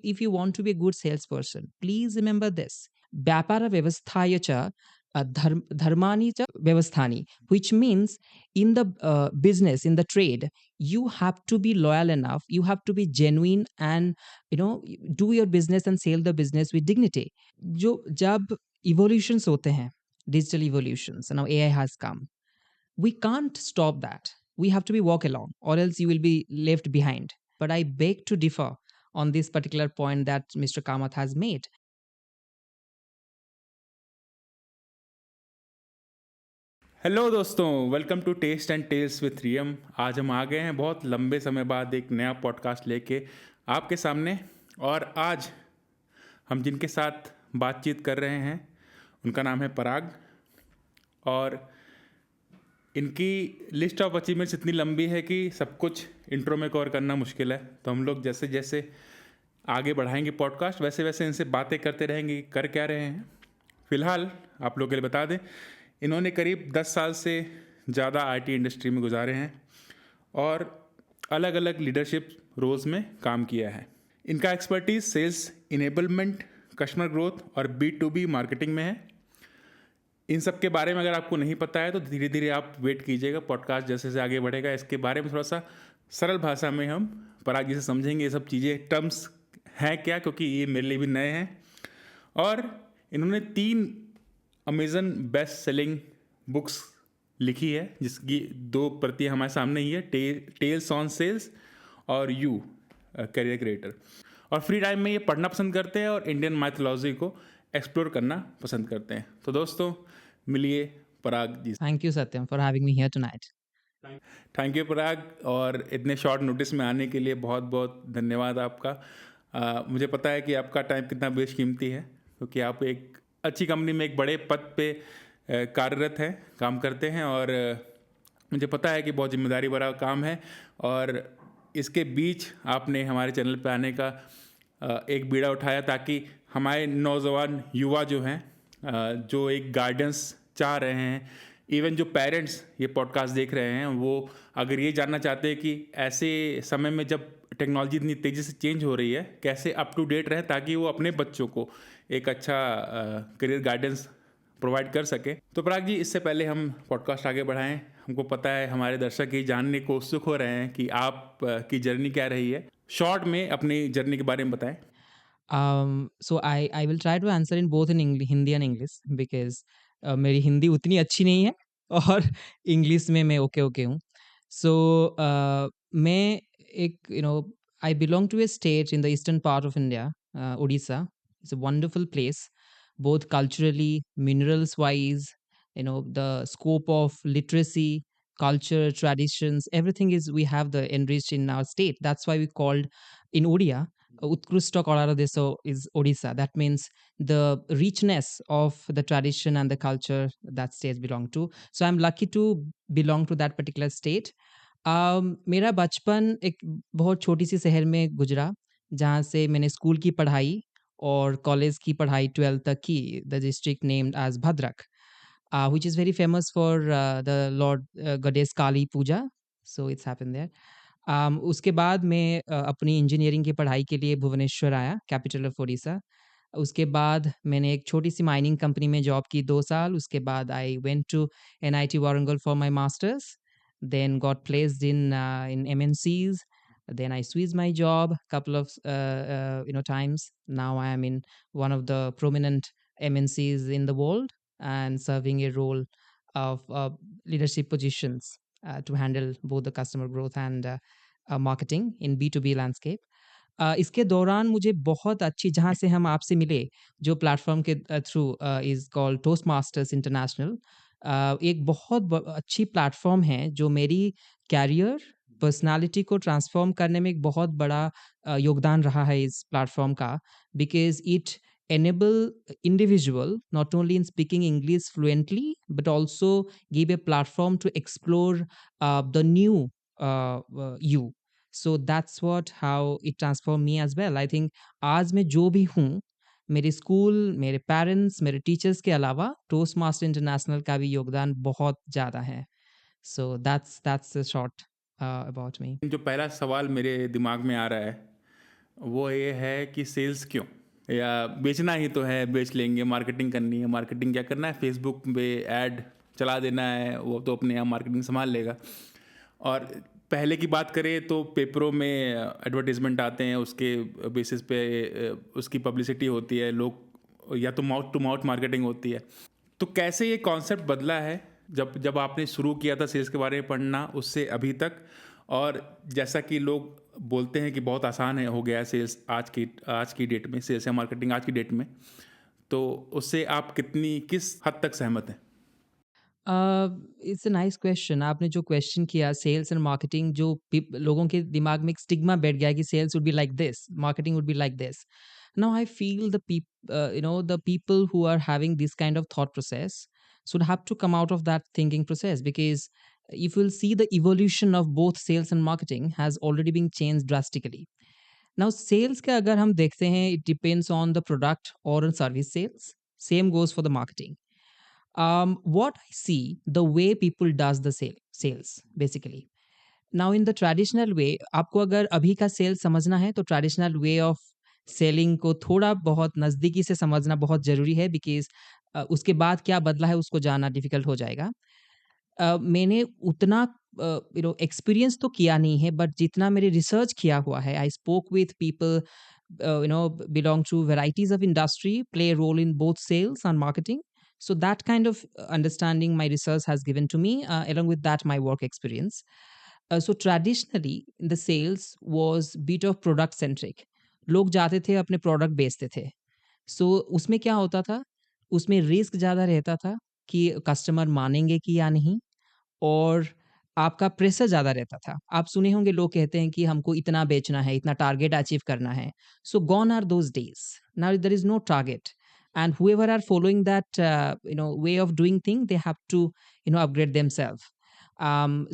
if you want to be a good salesperson, please remember this. Vyapara vyavasthaya cha dharmani cha vyavasthani, which means in the business, in the trade, you have to be loyal enough, you have to be genuine, and do your business and sell the business with dignity. जो जब evolutions होते हैं, digital evolutions, and now AI has come, we can't stop that. We have to be walk along, or else you will be left behind. But I beg to differ on this particular point that Mr. Kamath has made. Hello दोस्तों, welcome to taste and tales with Riyam. आज हम आ गए हैं बहुत लंबे समय बाद एक नया पॉडकास्ट लेके आपके सामने। और आज हम जिनके साथ बातचीत कर रहे हैं उनका नाम है पराग। और इनकी लिस्ट ऑफ अचीवमेंट्स इतनी लंबी है कि सब कुछ इंट्रो में कवर करना मुश्किल है। तो हम लोग जैसे जैसे आगे बढ़ाएंगे पॉडकास्ट, वैसे वैसे इनसे बातें करते रहेंगे कर क्या रहे हैं। फ़िलहाल आप लोगों के लिए बता दें, इन्होंने करीब 10 साल से ज़्यादा आईटी इंडस्ट्री में गुजारे हैं और अलग अलग लीडरशिप रोल्स में काम किया है। इनका expertise sales enablement, customer growth और B2B मार्केटिंग में है। इन सब के बारे में अगर आपको नहीं पता है तो धीरे धीरे आप वेट कीजिएगा, पॉडकास्ट जैसे जैसे आगे बढ़ेगा इसके बारे में थोड़ा सा सरल भाषा में हम पराग जी से समझेंगे ये सब चीज़ें, टर्म्स हैं क्या, क्योंकि ये मेरे लिए भी नए हैं। और इन्होंने 3 अमेज़न बेस्ट सेलिंग बुक्स लिखी है, जिसकी 2 प्रतियां हमारे सामने ही है, टेल्स ऑन सेल्स और यू करियर क्रिएटर। और फ्री टाइम में ये पढ़ना पसंद करते हैं और इंडियन माइथोलॉजी को एक्सप्लोर करना पसंद करते हैं। तो दोस्तों, मिलिए Parag ji. Thank you, Satyam, for having me here tonight. Thank you Parag, और इतने शॉर्ट नोटिस में आने के लिए बहुत बहुत धन्यवाद आपका। मुझे पता है कि आपका टाइम कितना बेशकीमती है, क्योंकि आप एक अच्छी कंपनी में एक बड़े पद पे कार्यरत हैं, काम करते हैं। और मुझे पता है कि बहुत जिम्मेदारी भरा काम है। और इसके बीच आपने हमारे चैनल पे आने का एक बीड़ा उठाया, ताकि हमारे नौजवान युवा जो हैं, जो एक गाइडेंस चाह रहे हैं, इवन जो पेरेंट्स ये पॉडकास्ट देख रहे हैं, वो अगर ये जानना चाहते हैं कि ऐसे समय में जब टेक्नोलॉजी इतनी तेज़ी से चेंज हो रही है, कैसे अप टू डेट रहें ताकि वो अपने बच्चों को एक अच्छा करियर गाइडेंस प्रोवाइड कर सके। तो पराग जी, इससे पहले हम पॉडकास्ट आगे बढ़ाएं, हमको पता है हमारे दर्शक ये जानने को उत्सुक हो रहे हैं कि आप की जर्नी क्या रही है। शॉर्ट में अपनी जर्नी के बारे में बताएं। So I will try to answer in both in Hindi and English, because मेरी हिंदी उतनी अच्छी नहीं है और इंग्लिश में मैं ओके ओके हूँ। सो मैं एक I belong to a state in the eastern part of India, Odisha. It's a wonderful place, both culturally, minerals wise, the scope of literacy, culture, traditions, everything is we have the enriched in our state. That's why we called in Odia Utkrushta Kalara Deso is Odisha. That means the richness of the tradition and the culture that states belong to. So I'm lucky to belong to that particular state. मेरा बचपन एक बहुत छोटी सी शहर में गुजरा, जहाँ से मैंने स्कूल की पढ़ाई और कॉलेज की पढ़ाई 12th तक की, the district named as Bhadrak, which is very famous for the Lord Goddess Kali Puja. So it's happened there. उसके बाद मैं अपनी इंजीनियरिंग की पढ़ाई के लिए भुवनेश्वर आया, कैपिटल ऑफ ओडिशा। उसके बाद मैंने एक छोटी सी माइनिंग कंपनी में जॉब की 2 साल। उसके बाद I went to NIT Warangal for my masters, then got placed in MNCs. Then I switched my job couple of times. Now I am in one of the prominent MNCs in the world and serving a role of leadership positions to handle both the customer growth and marketing in B2B landscape. इसके दौरान मुझे बहुत अच्छी, जहाँ से हम आपसे मिले, जो प्लेटफॉर्म के through is called toast masters international, एक बहुत अच्छी प्लेटफॉर्म है जो मेरी कैरियर पर्सनालिटी को ट्रांसफॉर्म करने में एक बहुत बड़ा योगदान रहा है इस प्लेटफॉर्म का, because it enable individual not only in speaking English fluently but also give a platform to explore the new you. So that's what how it transformed me as well. I think आज मैं जो भी हूँ, मेरे school, मेरे parents, मेरे teachers के अलावा टोस्ट मास्टर इंटरनेशनल का भी योगदान बहुत ज़्यादा है। So that's the short about me. जो पहला सवाल मेरे दिमाग में आ रहा है वो ये है कि सेल्स क्यों, या बेचना ही तो है, बेच लेंगे, मार्केटिंग करनी है, मार्केटिंग क्या करना है, फेसबुक पे ऐड चला देना है, वो तो अपने यहाँ मार्केटिंग संभाल लेगा। और पहले की बात करें तो पेपरों में एडवर्टीजमेंट आते हैं, उसके बेसिस पे उसकी पब्लिसिटी होती है, लोग या तो माउथ टू माउथ मार्केटिंग होती है। तो कैसे ये कॉन्सेप्ट बदला है जब जब आपने शुरू किया था सेल्स के बारे में पढ़ना उससे अभी तक? और जैसा कि लोग बोलते हैं कि बहुत आसान है, हो गया है सेल्स आज की डेट में, सेल्स या मार्केटिंग आज की डेट में, तो उससे आप किस हद तक सहमत हैं? It's a nice question. आपने जो क्वेश्चन किया सेल्स एंड मार्केटिंग, जो लोगों के दिमाग में एक स्टिग्मा बैठ गया है कि sales would be like this, marketing would be like this. Now I feel the people who are having this kind of thought process should have to come out of that thinking process, because if you'll see, the evolution of both sales and marketing has already been changed drastically. Now sales का अगर हम देखते हैं, it depends on the product or on service sales. Same goes for the marketing. What I see, the way people does the sales basically. Now in the traditional way, आपको अगर अभी का sales समझना है तो ट्रेडिशनल वे ऑफ सेलिंग को थोड़ा बहुत नज़दीकी से समझना बहुत ज़रूरी है, बिकॉज़ उसके बाद क्या बदला है उसको जानना डिफ़िकल्ट हो जाएगा। मैंने उतना एक्सपीरियंस तो किया नहीं है, बट जितना मेरे रिसर्च किया हुआ है, I spoke with people belong to varieties of industry, play a role in both sales and marketing. So that kind of understanding my research has given to me, along with that my work experience. So traditionally the sales was bit of product centric. लोग जाते थे अपने product बेचते थे। सो उसमें क्या होता था, उसमें रिस्क ज़्यादा रहता था कि कस्टमर मानेंगे कि या नहीं, और आपका प्रेशर ज़्यादा रहता था। आप सुने होंगे लोग कहते हैं कि हमको इतना बेचना है, इतना टारगेट अचीव करना है। So gone are those days. Now there is no target, and whoever are following that way of doing thing, they have to upgrade themselves.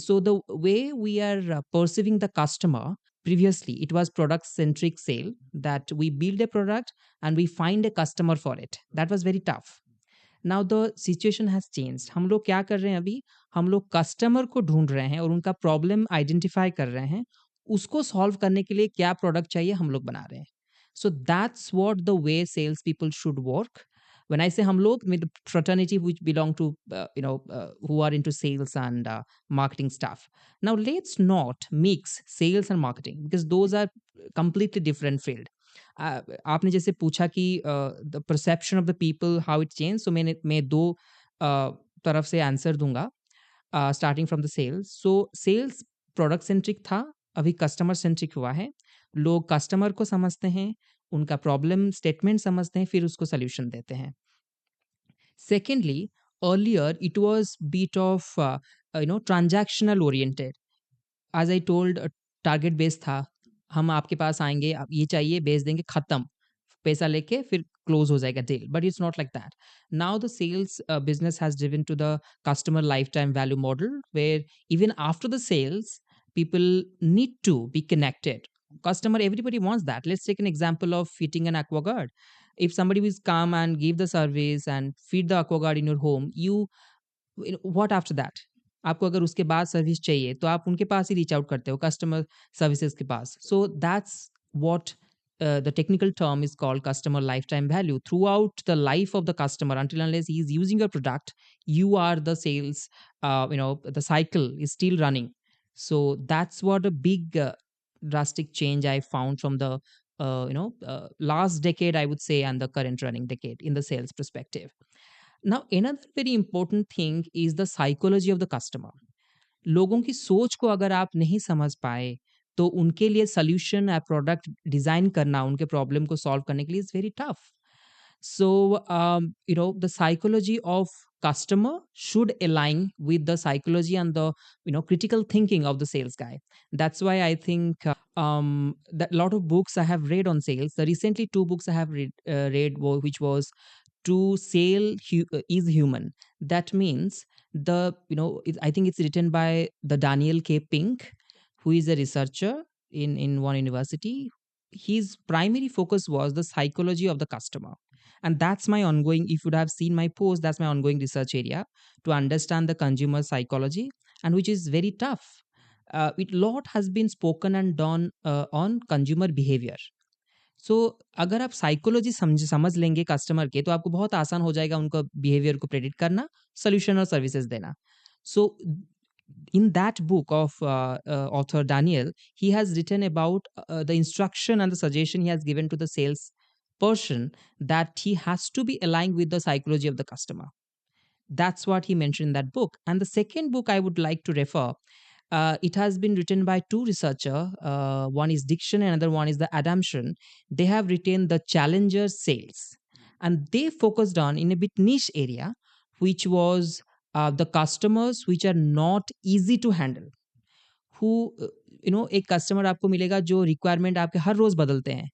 So the way we are perceiving the customer, previously it was product centric sale, that we build a product and we find a customer for it. That was very tough. Now the situation has changed. हम लोग क्या कर रहे हैं अभी, हम लोग customer को ढूँढ रहे हैं और उनका प्रॉब्लम आइडेंटिफ़ाई कर रहे हैं। उसको सॉल्व करने के लिए क्या प्रोडक्ट चाहिए हम लोग बना रहे हैं। So that's what the way sales people should work. When I say हम लोग, mean the fraternity which belong to who are into sales and marketing stuff. Now let's not mix sales and marketing, because those are completely different field. आपने जैसे पूछा कि the perception of the people how it change, so मैं दो तरफ से answer दूंगा, starting from the sales. So sales product centric था, अभी कस्टमर सेंट्रिक हुआ है। लोग कस्टमर को समझते हैं, उनका प्रॉब्लम स्टेटमेंट समझते हैं, फिर उसको सोल्यूशन देते हैं। Secondly, earlier it was bit of transactional oriented. As I told, target based था। हम आपके पास आएँगे, आप ये चाहिए, बेच देंगे, खत्म। पैसा लेके फिर क्लोज़ हो जाएगा deal, but it's not like that. Now the sales business has driven to the customer lifetime value model, where even after the sales, people need to be connected. Customer, everybody wants that. Let's take an example of feeding an aquaguard. If somebody will come and give the service and feed the aquaguard in your home, what after that? आपको अगर उसके बाद service चाहिए तो आप उनके पास ही reach out करते हो, कस्टमर सर्विसेज के पास। So that's what the technical term is called customer lifetime value. Throughout the life of the customer, until unless he is using your product, you are the sales, the cycle is still running. So that's what a big drastic change I found from the last decade, I would say, and the current running decade in the sales perspective. Now another very important thing is the psychology of the customer. लोगों की सोच को अगर आप नहीं समझ पाए, तो उनके लिए सॉल्यूशन या प्रोडक्ट डिजाइन करना, उनके प्रॉब्लम को सॉल्व करने के लिए is very tough. So, the psychology of customer should align with the psychology and the critical thinking of the sales guy. That's why I think that a lot of books I have read on sales. The recently two books I have which was to sell is human. That means I think it's written by the Daniel K. Pink, who is a researcher in one university. His primary focus was the psychology of the customer, and that's my ongoing, if you would have seen my post, that's my ongoing research area, to understand the consumer psychology, and which is very tough. It lot has been spoken and done on consumer behavior. सो अगर आप psychology समझ लेंगे customer के, तो आपको बहुत आसान हो जाएगा उनका बिहेवियर को प्रेडिक्ट करना, सॉल्यूशन और सर्विसेज देना। सो in that book of author Daniel, he has written about the instruction and the suggestion he has given to the sales person, that he has to be aligned with the psychology of the customer. That's what he mentioned in that book. And the second book I would like to refer, it has been written by two researchers. One is Dixon, and another one is the Adamson. They have written the Challenger Sales, and they focused on in a bit niche area, which was the customers which are not easy to handle. Who एक customer आपको मिलेगा जो requirement आपके हर रोज बदलते हैं।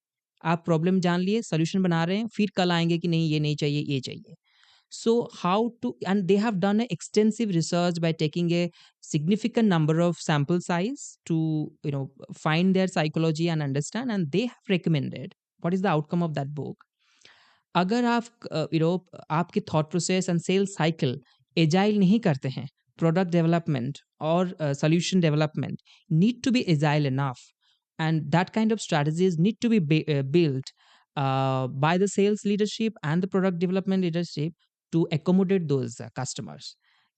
आप problem जान लिए, सॉल्यूशन बना रहे हैं, फिर कल आएंगे कि नहीं ये नहीं चाहिए, ये चाहिए। So how to, and they have done an extensive research by taking a significant number of sample size to find their psychology and understand, and they have recommended what is the outcome of that book. अगर आप आपके thought process and sales cycle agile नहीं करते हैं, product development और solution development need to be agile enough, and that kind of strategies need to be built by the sales leadership and the product development leadership to accommodate those customers.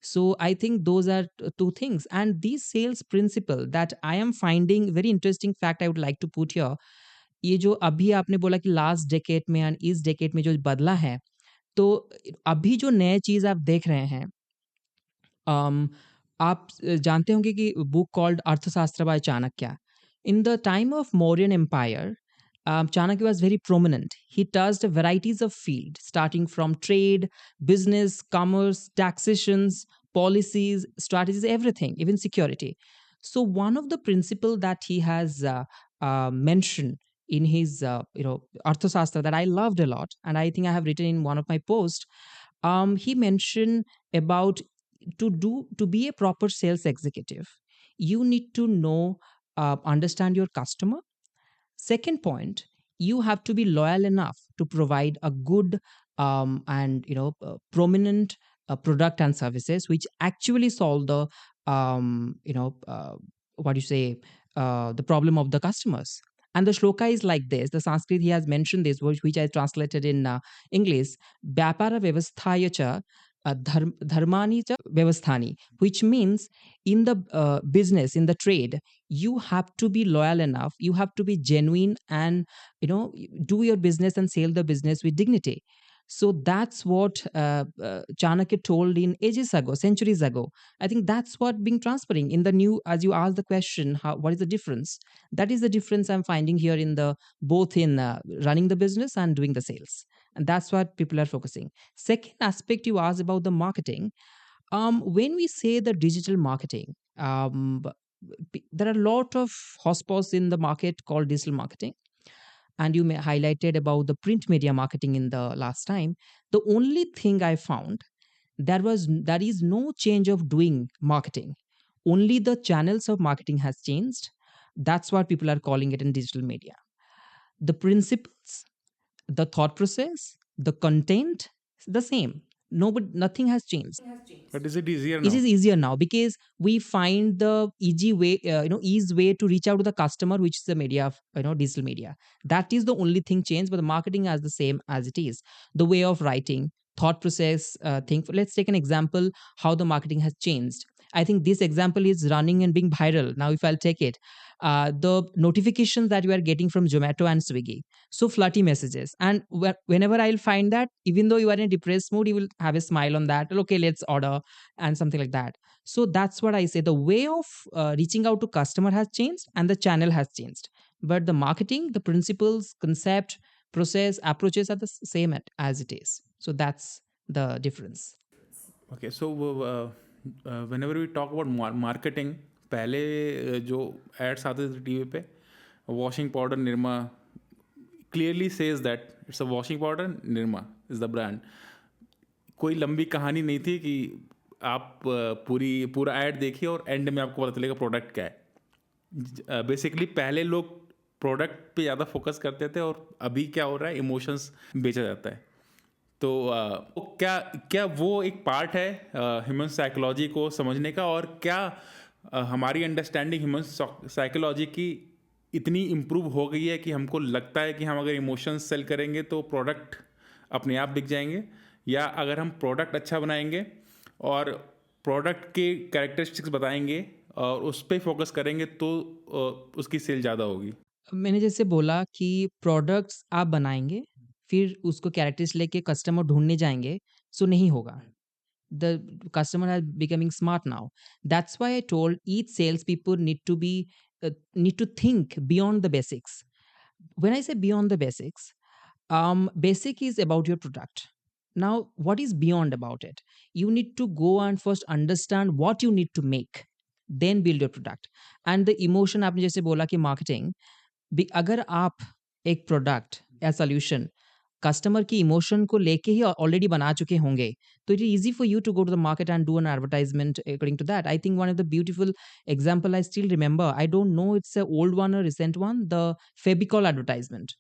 So I think those are two things, and these sales principle that I am finding very interesting fact I would like to put here. ये जो अभी आपने बोला कि last decade में and इस decade में जो बदला है, तो अभी जो नए चीज़ आप देख रहे हैं, आप जानते होंगे कि book called Arthashastra by Chanakya. In the time of Mauryan empire, Chanakya was very prominent. He touched varieties of field, starting from trade, business, commerce, taxations, policies, strategies, everything, even security. So one of the principle that he has mentioned in his Arthashastra that I loved a lot, and I think I have written in one of my posts. He mentioned about to be a proper sales executive, you need to know, understand your customer. Second point, you have to be loyal enough to provide a good and prominent product and services which actually solve the what do you say, the problem of the customers. And the shloka is like this. The Sanskrit, he has mentioned this, which I translated in English. Vyapara vyavasthaya cha dharmani cha vyavasthani, which means in the business, in the trade, you have to be loyal enough, you have to be genuine, and do your business and sell the business with dignity. So that's what Chanakya told in ages ago, centuries ago. I think that's what being transferring in the new, as you asked the question, what is the difference? That is the difference I'm finding here in the both in running the business and doing the sales, and that's what people are focusing. Second aspect you asked about the marketing. When we say the digital marketing, there are a lot of hotspots in the market called digital marketing, and you may highlighted about the print media marketing in the last time. The only thing I found, there is no change of doing marketing, only the channels of marketing has changed. That's what people are calling it in digital media. The principles, the thought process, the content, the same. Nothing has changed. But is it easier It now? is easier now because we find the easy way, ease way to reach out to the customer, which is the media of digital media. That is the only thing changed, but the marketing is the same as it is. The way of writing, thought process, thing. Let's take an example how the marketing has changed. I think this example is running and being viral now. If I'll take it, the notifications that you are getting from Zomato and Swiggy, so flirty messages, and whenever I'll find that, even though you are in a depressed mood, you will have a smile on that. Okay, let's order and something like that. So that's what I say. The way of reaching out to customer has changed, and the channel has changed, but the marketing, the principles, concept, process, approaches are the same as it is. So that's the difference. Okay, so whenever we talk about marketing, पहले जो ads आते थे TV पे, washing powder Nirma clearly says that it's a washing powder, Nirma is the brand. कोई लंबी कहानी नहीं थी कि आप पूरा ऐड देखिए और एंड में आपको पता चलेगा प्रोडक्ट क्या है. बेसिकली पहले लोग प्रोडक्ट पे ज़्यादा फोकस करते थे, और अभी क्या हो रहा है, इमोशंस बेचा जाता है. तो क्या वो एक पार्ट है ह्यूमन साइकोलॉजी को समझने का, और क्या हमारी अंडरस्टैंडिंग ह्यूमन साइकोलॉजी की इतनी इम्प्रूव हो गई है कि हमको लगता है कि हम अगर इमोशंस सेल करेंगे तो प्रोडक्ट अपने आप बिक जाएंगे, या अगर हम प्रोडक्ट अच्छा बनाएंगे और प्रोडक्ट के कैरेक्टरिस्टिक्स बताएंगे और उस पर फोकस करेंगे तो उसकी सेल ज़्यादा होगी। मैंने जैसे बोला कि प्रोडक्ट्स आप बनाएँगे, फिर उसको कैरेक्टर्स लेके कस्टमर ढूँढने जाएँगे, सो नहीं होगा। The customer are becoming smart now. That's why I told each salespeople need to think beyond the basics. When I say beyond the basics, basic is about your product. Now, what is beyond about it? You need to go and first understand what you need to make, then build your product. And the emotion आपने जैसे बोला कि marketing, अगर आप एक product या solution customer की emotion को लेके ही ऑलरेडी बना चुके होंगे, तो it is easy for you to go to the market and do an advertisement according to that. I think one of the beautiful example I still remember, I don't know it's a old one और recent one, the Fevicol advertisement.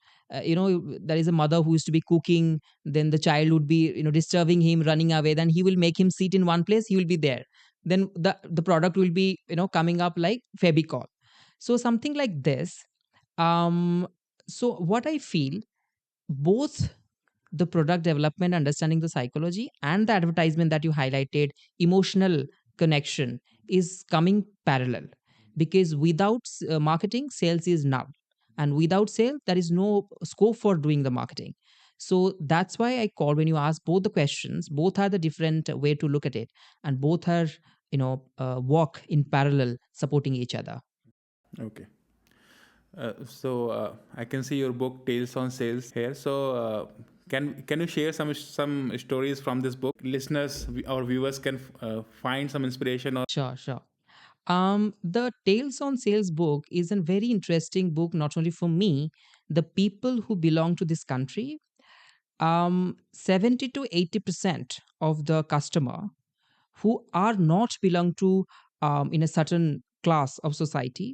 You know, there is a mother who used to be cooking, then the child would be, you know, disturbing him, running away, then he will make him sit in one place, he will be there, then the product will be, you know, coming up like febicol. So something like this. So what I feel, both the product development, understanding the psychology, and the advertisement that you highlighted, emotional connection is coming parallel. Because without marketing, sales is null, and without sale, there is no scope for doing the marketing. So that's why I call, when you ask both the questions, both are the different way to look at it, and both are, you know, walk in parallel, supporting each other. Okay, so I can see your book Tales on Sales here. So can you share some stories from this book? Listeners or viewers can find some inspiration or. Sure, sure. The Tales on Sales book is a very interesting book, not only for me, the people who belong to this country. 70 to 80% of the customer who are not belong to in a certain class of society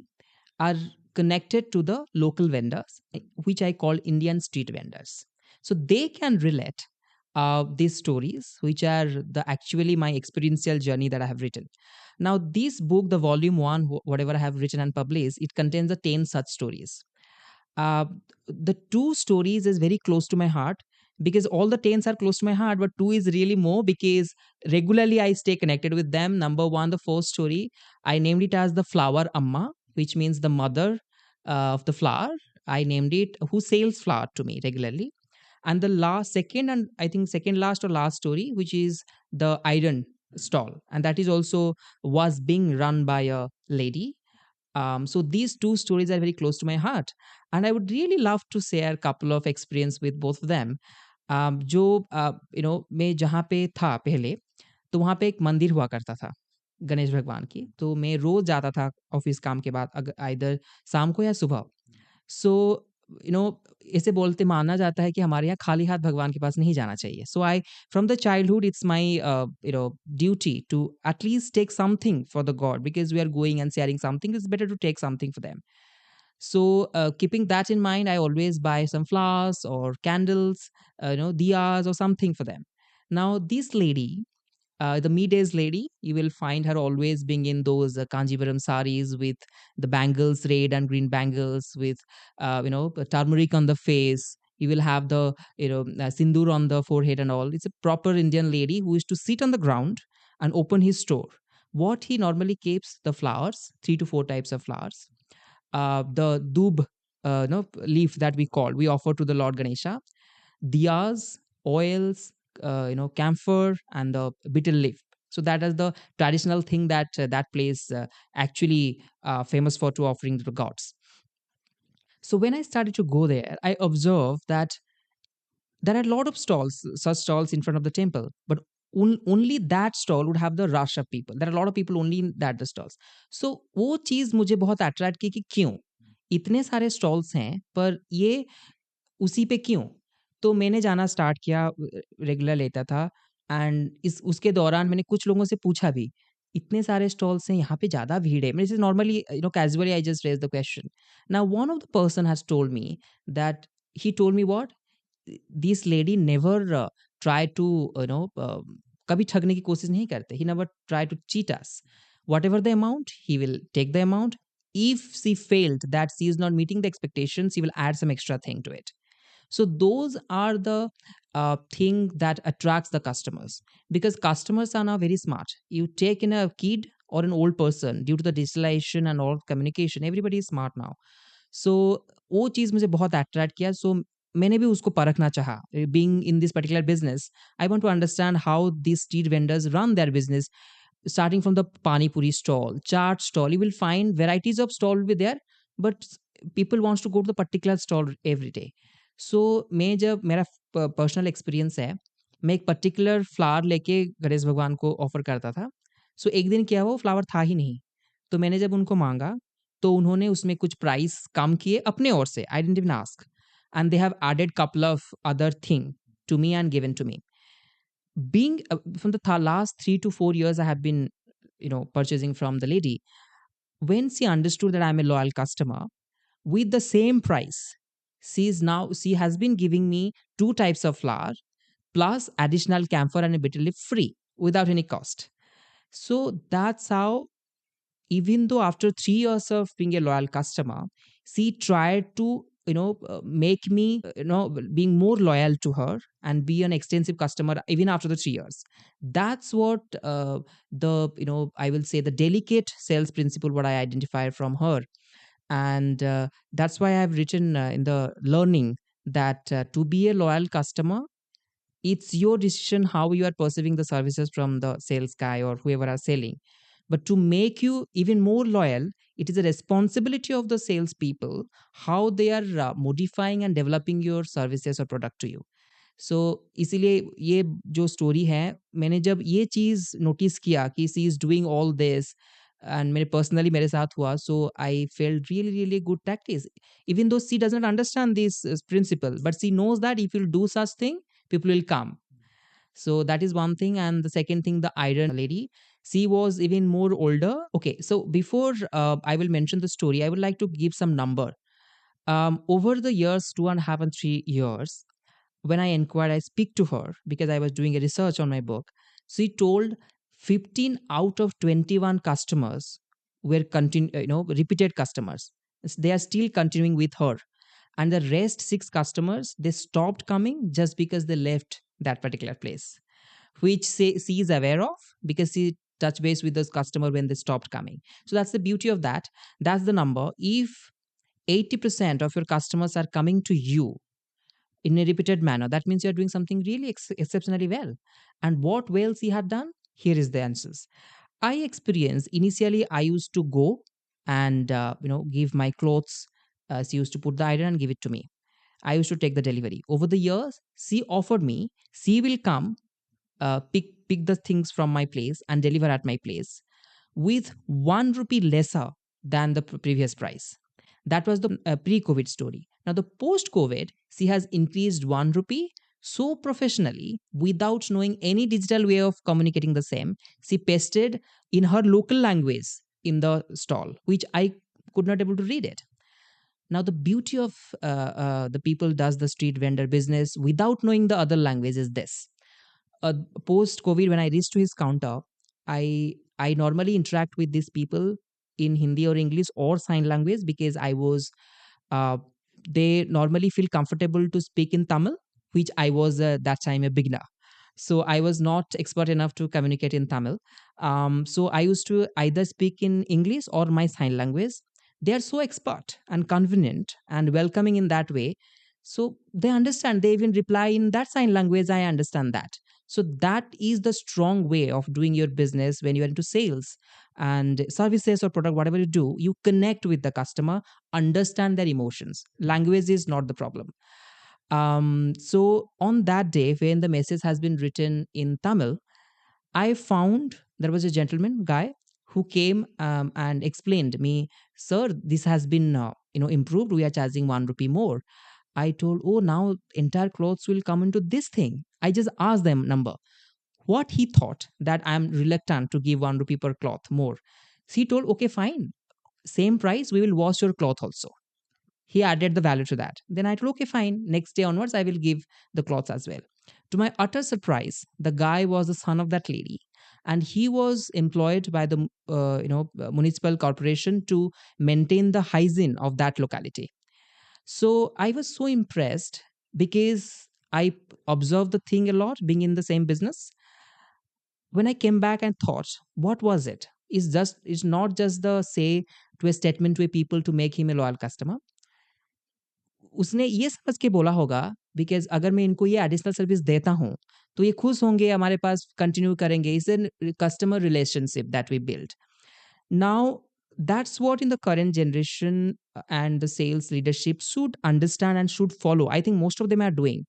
are connected to the local vendors, which I call Indian street vendors. So they can relate these stories, which are the actually my experiential journey that I have written. Now, this book, the volume one, whatever I have written and published, it contains the 10 such stories. uh, the two stories is very close to my heart, because all the 10s are close to my heart, but two is really more because regularly I stay connected with them. Number one, the first story, I named it as the flower amma, which means the mother of the flower. I named it who sells flower to me regularly. And the last second, and I think second last or last story, which is the iron stall, and that is also was being run by a lady. So these two stories are very close to my heart, and I would really love to share a couple of experience with both of them. जो you know मैं जहाँ पे था पहले, तो वहाँ पे एक मंदिर हुआ करता था गणेश भगवान की, तो मैं रोज जाता था ऑफिस काम के बाद, अगर इधर शाम को या सुबह. सो यू नो, ऐसे बोलते माना जाता है कि हमारे यहाँ खाली हाथ भगवान के पास नहीं जाना चाहिए. So I, from the childhood, it's my you know duty to at least take something for the god, because we are going and sharing something, it's better to take something for them. So, keeping that in mind, I always buy some flowers or candles, you know, diyas or something for them. Now, this lady, the mid-age lady, you will find her always being in those Kanjivaram saris with the bangles, red and green bangles, with you know, turmeric on the face. You will have the, you know, sindoor on the forehead and all. It's a proper Indian lady who is to sit on the ground and open his store. What he normally keeps, the flowers, 3 to 4 types of flowers, the doob, no, leaf that we offer to the Lord Ganesha, diyas, oils, you know, camphor, and the betel leaf. So that is the traditional thing that that place actually famous for to offering to the gods. So when I started to go there, I observed that there are a lot of stalls, such stalls in front of the temple, but only that stall would have the rush of people. There are a lot of people only in that the stalls. So वो चीज़ मुझे बहुत attract की कि क्यों इतने सारे stalls हैं पर ये उसी पे क्यों? तो मैंने जाना स्टार्ट किया, रेगुलर लेता था, एंड इस उसके दौरान मैंने कुछ लोगों से पूछा भी, इतने सारे स्टॉल्स हैं, यहाँ पे ज़्यादा भीड़ है। मैंने normally, you know, casually I just raise the question. Now one of the person has told me that, he told me what? This lady never try to, you know, कभी ठगने की कोशिश नहीं करते. He never try to cheat us. Whatever the amount, he will take the amount, If she felt that she is not meeting the expectations, she will add some extra thing to it. So those are the thing that attracts the customers, because customers are now very smart. You take in a kid or an old person, due to the digitalization and all communication, everybody is smart now. सो वो चीज़ मुझे बहुत attract किया, सो मैंने भी उसको परखना चाहा। Being in this particular business, I want to understand how these street vendors run their business, starting from the pani puri stall, chaat stall. You will find varieties of stall will be there, but people wants to go to the particular stall every day. So मैं जब मेरा personal experience है, मैं एक particular flower लेके गणेश भगवान को offer करता था। सो एक दिन क्या हुआ, वो फ्लावर था ही नहीं। तो मैंने जब उनको माँगा, तो उन्होंने उसमें कुछ प्राइस कम किए अपने ओर से, I didn't even ask, and they have added couple of other thing to me and given to me. Being from the last 3 to 4 years, I have been, purchasing from the lady. When she understood that I'm a loyal customer, with the same price, she has been giving me two types of flour plus additional camphor and a bitter leaf free without any cost. So that's how, even though after 3 years of being a loyal customer, she tried to, make me, being more loyal to her and be an extensive customer even after the 3 years. That's what the, I will say, the delicate sales principle what I identify from her. And that's why I've written in the learning that to be a loyal customer, it's your decision how you are perceiving the services from the sales guy or whoever are selling. But to make you even more loyal, it is a responsibility of the salespeople how they are modifying and developing your services or product to you. सो इसीलिए ये जो story है, मैंने जब ये चीज़ notice किया कि she is doing all this and मेरे पर्सनली मेरे साथ हुआ, so I felt really really good tactics, even though she doesn't understand this principle, but she knows that if you do such thing, people will come. So that is one thing. And the second thing, the iron lady, she was even more older. Okay, so before I will mention the story, I would like to give some number. Over the years, 2.5 and 3 years, when I inquired, I speak to her because I was doing a research on my book. She told 15 out of 21 customers were repeated customers. They are still continuing with her, and the rest six customers, they stopped coming just because they left that particular place, which she is aware of because she touched base with those customer when they stopped coming. So that's the beauty of that. That's the number. If 80% of your customers are coming to you in a repeated manner, that means you're doing something really exceptionally well. And what well she had done? Here is the answers. I experienced initially, I used to go and give my clothes. She used to put the iron and give it to me. I used to take the delivery. Over the years, she offered me she will come pick the things from my place and deliver at my place with 1 rupee lesser than the previous price. That was the pre-COVID story. Now the post-COVID, she has increased 1 rupee so professionally without knowing any digital way of communicating the same. She pasted in her local language in the stall, which I could not able to read it. Now the beauty of the people does the street vendor business without knowing the other language is this. Post COVID, when I reached to his counter, I normally interact with these people in Hindi or English or sign language because I was uh, they normally feel comfortable to speak in Tamil, which I was that time a beginner. So I was not expert enough to communicate in Tamil. So I used to either speak in English or my sign language. They are so expert and convenient and welcoming in that way. So they understand. They even reply in that sign language. I understand that. So that is the strong way of doing your business when you are into sales and services or product, whatever you do. You connect with the customer, understand their emotions. Language is not the problem. So on that day when the message has been written in Tamil, I found there was a gentleman guy who came and explained me, sir, this has been improved. We are charging 1 rupee more. I told, oh, now entire clothes will come into this thing. I just asked them number. What he thought that I'm reluctant to give 1 rupee per cloth more. He told, okay, fine. Same price, we will wash your cloth also. He added the value to that. Then I told, okay, fine. Next day onwards, I will give the cloths as well. To my utter surprise, the guy was the son of that lady. and he was employed by the municipal corporation to maintain the hygiene of that locality. So I was so impressed because I observed the thing a lot being in the same business. When I came back and thought, what was it? It's not just the say to a statement to a people to make him a loyal customer. उसने ये समझ के बोला होगा because अगर मैं इनको ये एडिशनल सर्विस देता हूँ, तो ये खुश होंगे, हमारे पास कंटिन्यू करेंगे। It's an customer relationship that we build. Now, that's what in the current generation and the sales leadership should understand and should follow. I think most of them are doing.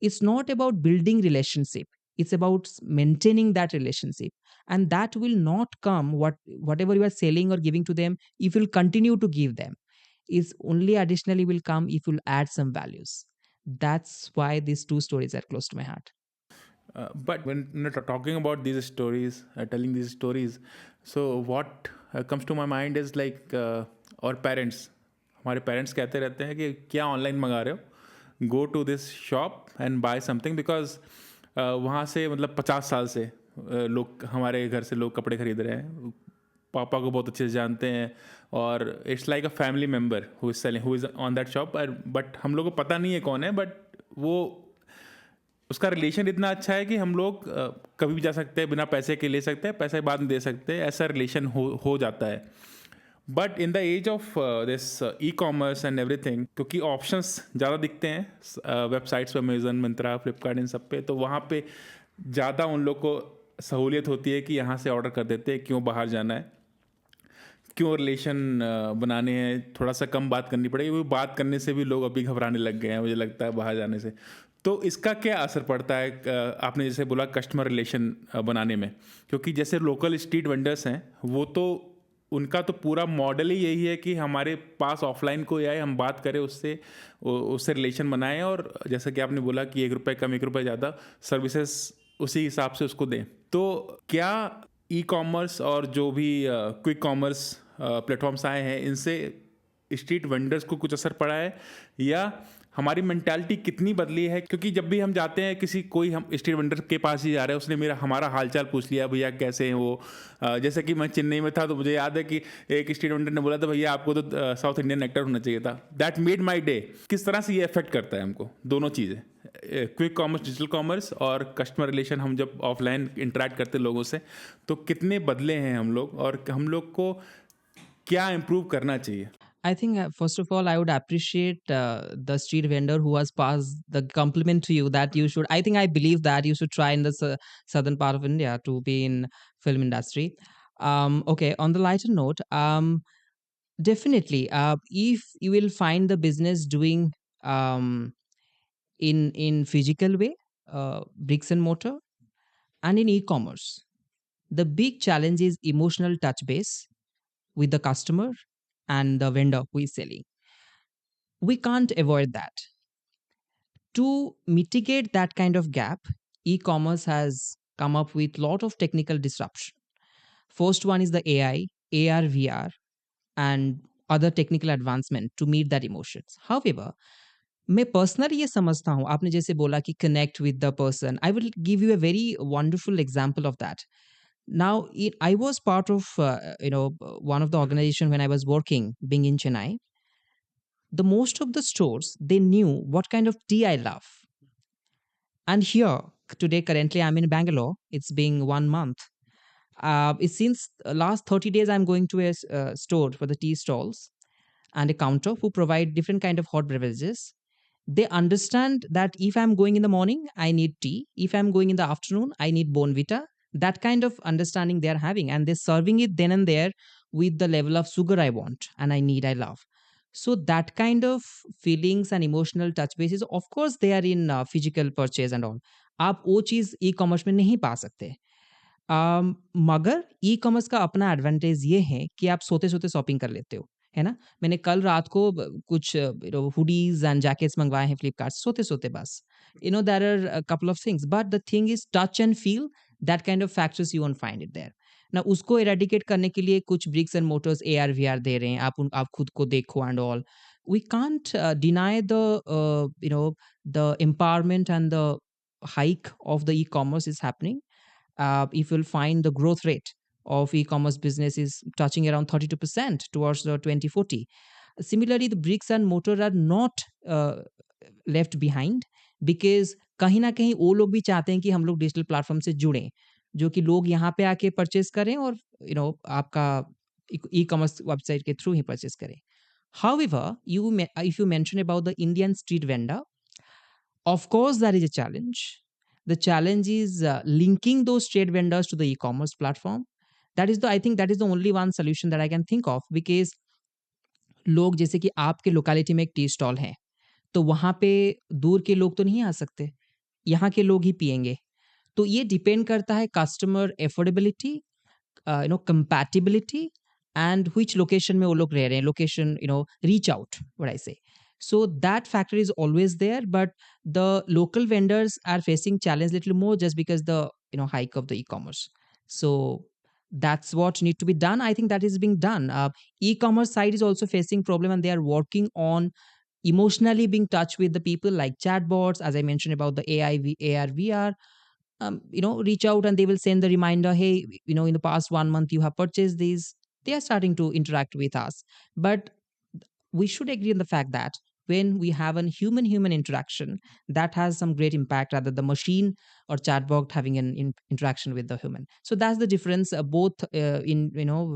It's not about building relationship. It's about maintaining that relationship. And that will not come whatever you are selling or giving to them, if you'll continue to give them. Is only additionally will come if you'll add some values. That's why these two stories are close to my heart. But when talking about these stories, telling these stories, so what comes to my mind is like our parents. हमारे parents कहते रहते हैं कि क्या online मंगा रहे हो, go to this shop and buy something, because वहाँ से मतलब 50 साल से लोग हमारे घर से लोग कपड़े खरीद रहे हैं, पापा को बहुत अच्छे से जानते हैं, और it's like a family member who is selling, who is on that shop. But हम लोग को पता नहीं है कौन है, बट वो उसका रिलेशन इतना अच्छा है कि हम लोग कभी भी जा सकते हैं, बिना पैसे के ले सकते हैं, पैसे बाद में दे सकते हैं, ऐसा रिलेशन हो जाता है। But in the age of this e commerce and everything, क्योंकि ऑप्शंस ज़्यादा दिखते हैं वेबसाइट्स पे, अमेजन, मिंत्रा, फ्लिपकार्ट, इन सब पे, तो वहाँ पे ज़्यादा उन लोग को सहूलियत होती है कि यहाँ से ऑर्डर कर देते हैं, क्यों बाहर जाना है, क्यों रिलेशन बनाने हैं, थोड़ा सा कम बात करनी पड़ेगी। वो बात करने से भी लोग अभी घबराने लग गए हैं, मुझे लगता है, बाहर जाने से। तो इसका क्या असर पड़ता है, आपने जैसे बोला कस्टमर रिलेशन बनाने में, क्योंकि जैसे लोकल स्ट्रीट वेंडर्स हैं, वो तो उनका तो पूरा मॉडल ही यही है कि हमारे पास ऑफलाइन कोई आए, हम बात करें उससे, उससे रिलेशन बनाएं, और जैसा कि आपने बोला कि 1 रुपये कम 1 रुपये ज़्यादा सर्विसेज उसी हिसाब से उसको दें। तो क्या ई कॉमर्स और जो भी क्विक कॉमर्स प्लेटफॉर्म्स आए हैं, इनसे स्ट्रीट वेंडर्स को कुछ असर पड़ा है, या हमारी मेंटालिटी कितनी बदली है? क्योंकि जब भी हम जाते हैं किसी, कोई हम स्ट्रीट वेंडर के पास ही जा रहे हैं, उसने हमारा हालचाल पूछ लिया, भैया कैसे हैं वो। जैसे कि मैं चेन्नई में था, तो मुझे याद है कि एक स्ट्रीट वेंडर ने बोला था, भैया आपको तो साउथ इंडियन एक्टर होना चाहिए था। That made my day. किस तरह से ये अफेक्ट करता है हमको, दोनों चीज़ें, क्विक कॉमर्स, डिजिटल कॉमर्स, और कस्टमर रिलेशन, हम जब ऑफलाइन इंटरेक्ट करते लोगों से, तो कितने बदले हैं हम लोग, और हम लोग को क्या इम्प्रूव करना चाहिए? I think first of all, I would appreciate the street vendor who has passed the compliment to you that you should. I think I believe that you should try in the southern part of India to be in film industry. Okay, on the lighter note, definitely, if you will find the business doing in physical way, bricks and mortar, and in e-commerce, the big challenge is emotional touch base with the customer and the vendor who is selling. We can't avoid that. To mitigate that kind of gap, e-commerce has come up with lot of technical disruption. First one is the AI, AR, VR, and other technical advancement to meet that emotions. However, मैं personally ये समझता हूँ, आपने जैसे बोला कि connect with the person. I will give you a very wonderful example of that. Now, I was part of one of the organization when I was working, being in Chennai. The most of the stores, they knew what kind of tea I love. And here today, currently, I'm in Bangalore. It's been 1 month. It since last 30 days, I'm going to a store for the tea stalls and a counter who provide different kind of hot beverages. They understand that if I'm going in the morning, I need tea. If I'm going in the afternoon, I need Bonvita. That kind of understanding they are having, and they're serving it then and there with the level of sugar I want and I love. So that kind of feelings and emotional touch bases, of course, they are in physical purchase and all. आप वो चीज़ e commerce में नहीं पा सकते। मगर e commerce का अपना advantage ये है कि आप सोते-सोते शॉपिंग कर लेते हो, है ना? मैंने कल रात को कुछ हुडीज़ एंड जैकेट्स मँगवाए हैं फ्लिपकार्ट से सोते-सोते बस। There are a couple of things, but the thing is touch and feel, that kind of factors you won't find it there. ना उसको इरेडिकेट करने के लिए कुछ bricks and mortars AR VR दे रहे हैं, आप खुद को देखो and all. We can't deny the the empowerment and the hike of the e-commerce is happening. if you'll find the growth rate of e-commerce business is touching around 32% towards the 2040. Similarly, the bricks and mortar are not left behind, because कहीं ना कहीं वो लोग भी चाहते हैं कि हम लोग डिजिटल प्लेटफॉर्म से जुड़ें, जो कि लोग यहाँ पे आके परचेज करें और आपका ई कॉमर्स वेबसाइट के थ्रू ही परचेज करें. However, if you mention about the Indian street vendor, of course there is a challenge. The challenge is linking those street vendors to the e-commerce platform. That is the I think that is the only one solution that I can think of, because लोग जैसे कि आपके locality में एक tea stall है, तो वहाँ पे दूर के लोग तो नहीं आ सकते, यहाँ के लोग ही पिएँगे. तो ये डिपेंड करता है customer affordability, compatibility, and which location में वो लोग रह रहे हैं, location, reach out, what I say. So that factor is always there, but the local vendors are facing challenge little more just because the hike of the e-commerce. So that's what need to be done. I think that is being done. E-commerce side is also facing problem, and they are working on emotionally being touch with the people, like chatbots, as I mentioned about the AR, VR. Reach out and they will send the reminder, hey, in the past 1 month you have purchased these. They are starting to interact with us, but we should agree on the fact that when we have a human interaction, that has some great impact rather the machine or chatbot having an interaction with the human. So that's the difference, both in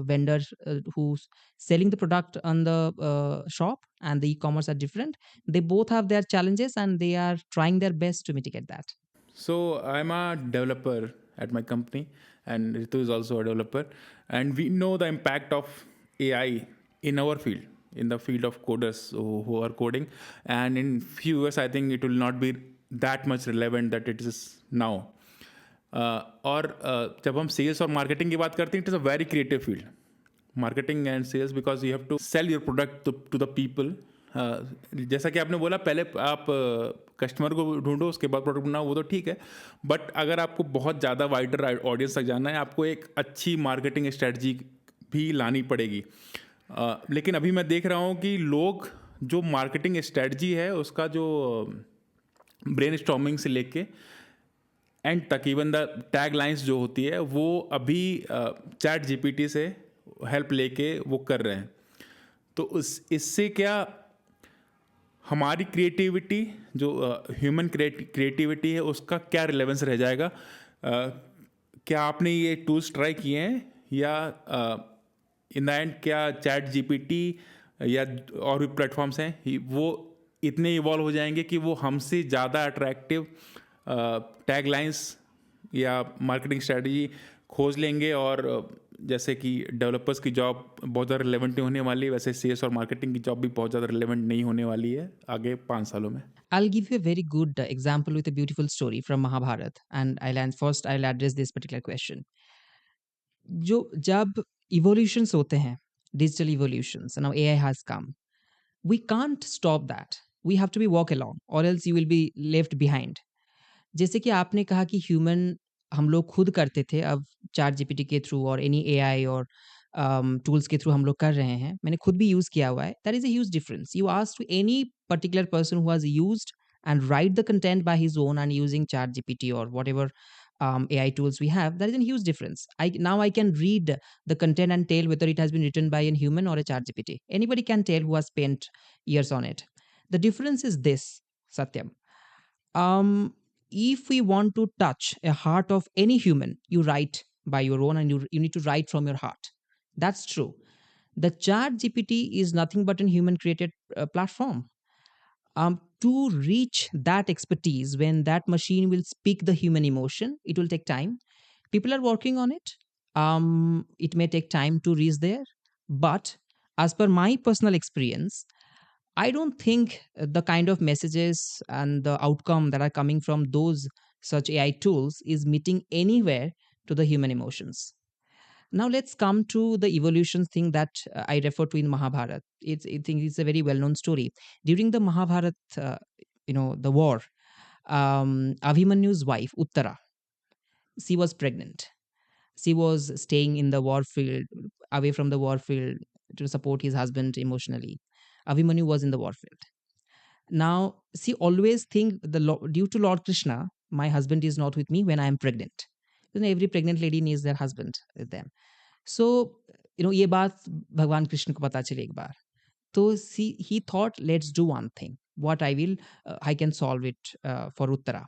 vendors who's selling the product on the shop and the e-commerce are different. They both have their challenges and they are trying their best to mitigate that. So I'm a developer at my company, and Ritu is also a developer, and we know the impact of AI in our field, in the field of coders who are coding, and in few years I think it will not be that much relevant that it is now. और जब हम sales और marketing की बात करते हैं, it is a very creative field, marketing and sales, because you have to sell your product to the people. जैसा कि आपने बोला, पहले आप कस्टमर को ढूंढो, उसके बाद प्रोडक्ट बनाओ, वो तो ठीक है, बट अगर आपको बहुत ज़्यादा वाइडर ऑडियंस तक जाना है, आपको एक अच्छी मार्केटिंग स्ट्रेटजी भी लानी पड़ेगी. लेकिन अभी मैं देख रहा हूँ कि लोग जो मार्केटिंग स्ट्रेटजी है उसका जो ब्रेन स्टॉर्मिंग से लेके एंड तक, इवन द टैग लाइन्स जो होती है, वो अभी चैट जीपीटी से हेल्प लेके वो कर रहे हैं. तो इससे क्या हमारी क्रिएटिविटी, जो ह्यूमन क्रिएटिविटी है, उसका क्या रिलेवेंस रह जाएगा? क्या आपने ये टूल्स ट्राई किए हैं, या इन द एंड क्या चैट जीपीटी या और भी प्लेटफॉर्म्स हैं, वो इतने इवॉल्व हो जाएंगे कि वो हमसे ज़्यादा अट्रैक्टिव टैग लाइन्स या मार्केटिंग स्ट्रेटजी खोज लेंगे, और जैसे कि डेवलपर्स की जॉब बहुत ज़्यादा रिलेवेंट नहीं होने वाली, वैसे सेल्स और मार्केटिंग की जॉब भी बहुत ज़्यादा रिलेवेंट नहीं होने वाली है आगे 5 सालों में? I'll give you a very good example with a beautiful story from Mahabharat, and I'll address this particular question. जो जब evolutions होते हैं, digital evolutions, and now AI has come, we can't stop that. We have to be walk along, or else you will be left behind. जैसे कि आपने कहा कि human हम लोग खुद करते थे, अब चैट जीपीटी के थ्रू और एनी एआई और टूल्स के थ्रू हम लोग कर रहे हैं. मैंने खुद भी यूज़ किया हुआ है. That is a huge difference. You ask to any particular person who has used and write the content by his own and using chat gpt or whatever AI tools we have, there is a huge difference. Now I can read the content and tell whether it has been written by a human or a chat gpt. Anybody can tell who has spent years on it. The difference is this, Satyam. If we want to touch a heart of any human, you write by your own, and you need to write from your heart. That's true. The chat GPT is nothing but a human created platform. To reach that expertise, when that machine will speak the human emotion, it will take time. People are working on it. It may take time to reach there, but as per my personal experience, I don't think the kind of messages and the outcome that are coming from those such AI tools is meeting anywhere to the human emotions. Now let's come to the evolution thing that I refer to in Mahabharata. I think it's a very well-known story. During the Mahabharata, the war, Abhimanyu's wife Uttara, she was pregnant. She was staying in the war field, away from the war field, to support his husband emotionally. Abhimanyu was in the war field. Now, she always think due to Lord Krishna, my husband is not with me when I am pregnant. then every pregnant lady needs their husband with them. So ये बात भगवान कृष्ण को पता चली एक बार, तो he thought, let's do one thing, what I can solve it for Uttara.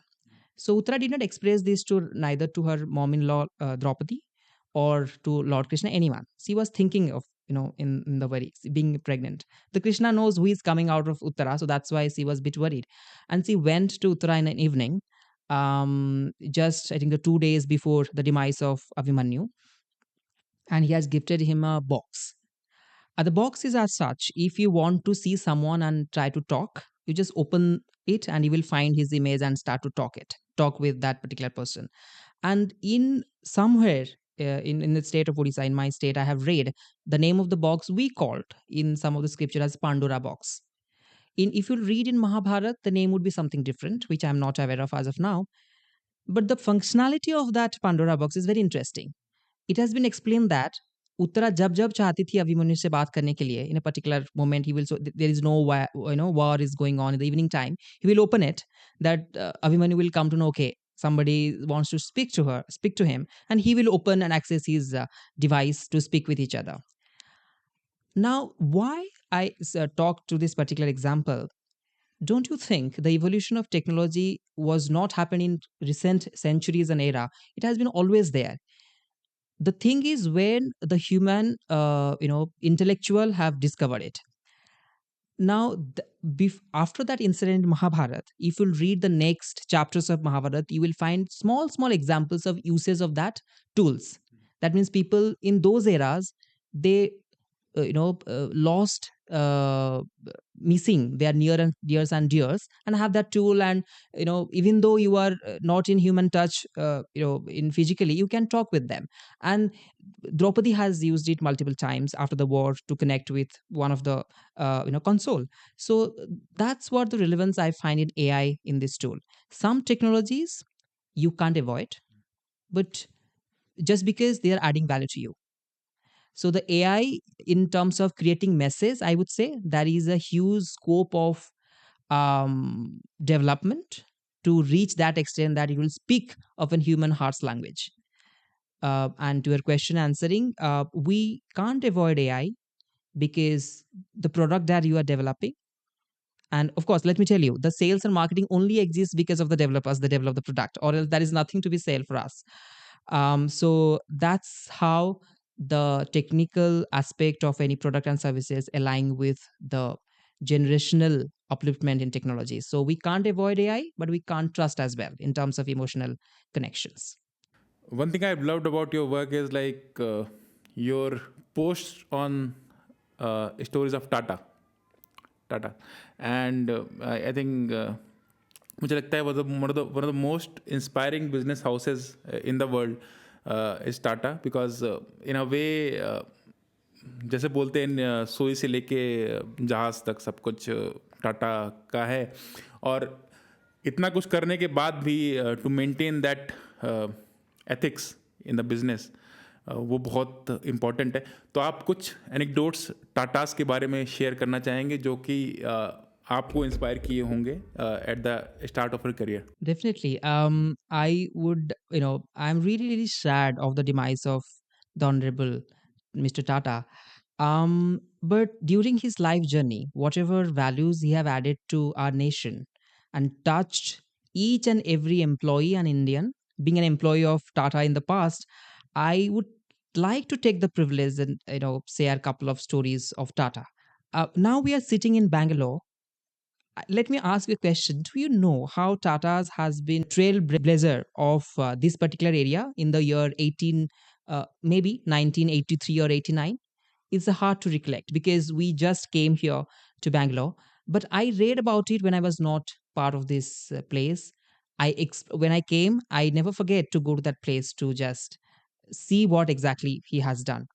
So Uttara did not express this to neither to her mom-in-law Draupadi or to Lord Krishna, anyone. She was thinking of, in the very being pregnant. The Krishna knows who is coming out of Uttara, so that's why she was a bit worried. And she went to Uttara in an evening, just I think the 2 days before the demise of Abhimanyu, and he has gifted him a box. The box is as such: if you want to see someone and try to talk, you just open it and you will find his image and start to talk with that particular person. And in somewhere in the state of Odisha, in my state, I have read the name of the box we called in some of the scripture as Pandora box. In If you read in Mahabharata, the name would be something different, which I'm not aware of as of now. But the functionality of that Pandora box is very interesting. It has been explained that Uttara जब जब चाहती थी अभिमन्यु से बात करने के लिए, in a particular moment, he will, so there is no war is going on in the evening time, he will open it, that Abhimanyu will come to know, okay, somebody wants to speak to him, and he will open and access his device to speak with each other. Now, why I talk to this particular example, don't you think the evolution of technology was not happening in recent centuries and era? It has been always there. The thing is, when the human intellectual have discovered it. Now after that incident in Mahabharata, if you read the next chapters of Mahabharata, you will find small examples of uses of that tools. That means people in those eras, they lost missing their near and dears and dears, and have that tool. And even though you are not in human touch, in physically, you can talk with them. And Draupadi has used it multiple times after the war to connect with one of the console. So that's what the relevance I find in AI in this tool. Some technologies you can't avoid, but just because they are adding value to you. So the AI, in terms of creating messages, I would say there is a huge scope of development to reach that extent that you will speak of a human heart's language. And to your question answering, we can't avoid AI because the product that you are developing, and of course, let me tell you, the sales and marketing only exists because of the developers that develop the product, or else there is nothing to be sold for us. So that's how the technical aspect of any product and services align with the generational upliftment in technology. So we can't avoid AI, but we can't trust as well in terms of emotional connections. One thing I've loved about your work is like your posts on stories of Tata, and I think मुझे लगता है one of the most inspiring business houses in the world is Tata, because in a way जैसे बोलते हैं सुई से लेके जहाज तक सब कुछ टाटा का है, और इतना कुछ करने के बाद भी to maintain that ethics in the business, वो बहुत इम्पोर्टेंट है. तो आप कुछ एनेक्डोट्स टाटास के बारे में शेयर करना चाहेंगे जो कि आपको इंस्पायर किए होंगे at the start of your career? Definitely. I would, I'm really, really sad of the demise of the Honorable Mr. Tata. But during his life journey, whatever values he have added to our nation and touched each and every employee and Indian, being an employee of Tata in the past, I would like to take the privilege and share a couple of stories of Tata. Now we are sitting in Bangalore. Let me ask you a question. Do you know how Tata's has been trailblazer of this particular area in the year 18, maybe 1983 or 89? It's hard to recollect because we just came here to Bangalore. But I read about it when I was not part of this place. When I came, I never forget to go to that place to just see what exactly he has done.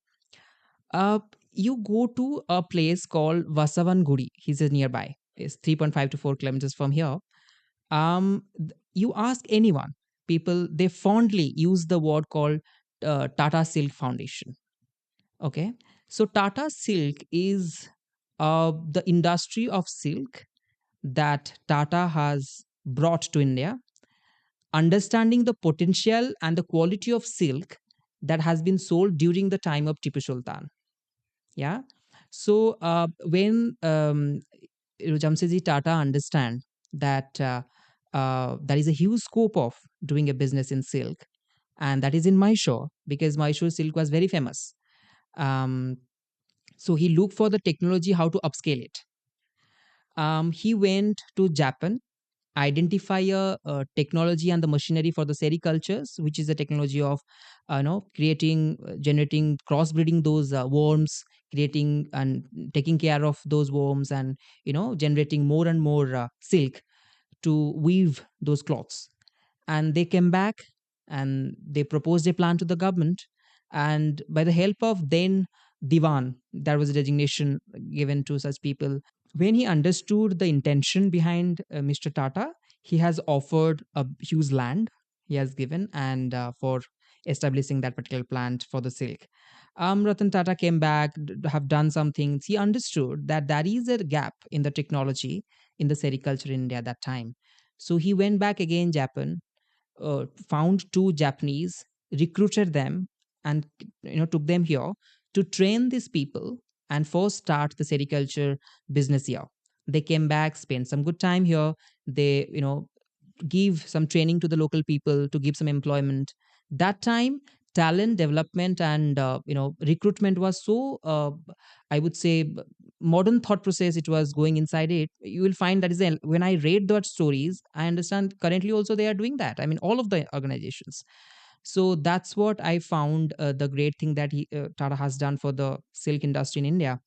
Uh, you go to a place called Vasavan Guri. He's nearby. It's 3.5 to 4 kilometers from here. You ask anyone, people, they fondly use the word called Tata Silk Foundation. Okay. So Tata Silk is the industry of silk that Tata has brought to India. understanding the potential and the quality of silk that has been sold during the time of Tipu Sultan. Yeah. So when Jamsetji Tata understand that there is a huge scope of doing a business in silk, and that is in Mysore because Mysore silk was very famous. Um, so he looked for the technology how to upscale it. He went to Japan, identify a technology and the machinery for the sericultures, which is the technology of creating, generating, crossbreeding those worms, creating and taking care of those worms, and generating more and more silk to weave those cloths. And they came back and they proposed a plan to the government, and by the help of then Diwan, there was a designation given to such people. When he understood the intention behind Mr. Tata, he has offered a huge land he has given and for establishing that particular plant for the silk. Ratan Tata came back, have done some things. He understood that there is a gap in the technology in the sericulture in India at that time. So he went back again Japan, found two Japanese, recruited them, and took them here to train these people and first start the sericulture business here. They came back, spent some good time here. They give some training to the local people to give some employment. That time, talent development and recruitment was so I would say modern thought process it was going inside it. You will find that is when I read those stories, I understand currently also they are doing that. I mean, all of the organizations. So that's what I found the great thing that Tata has done for the silk industry in India.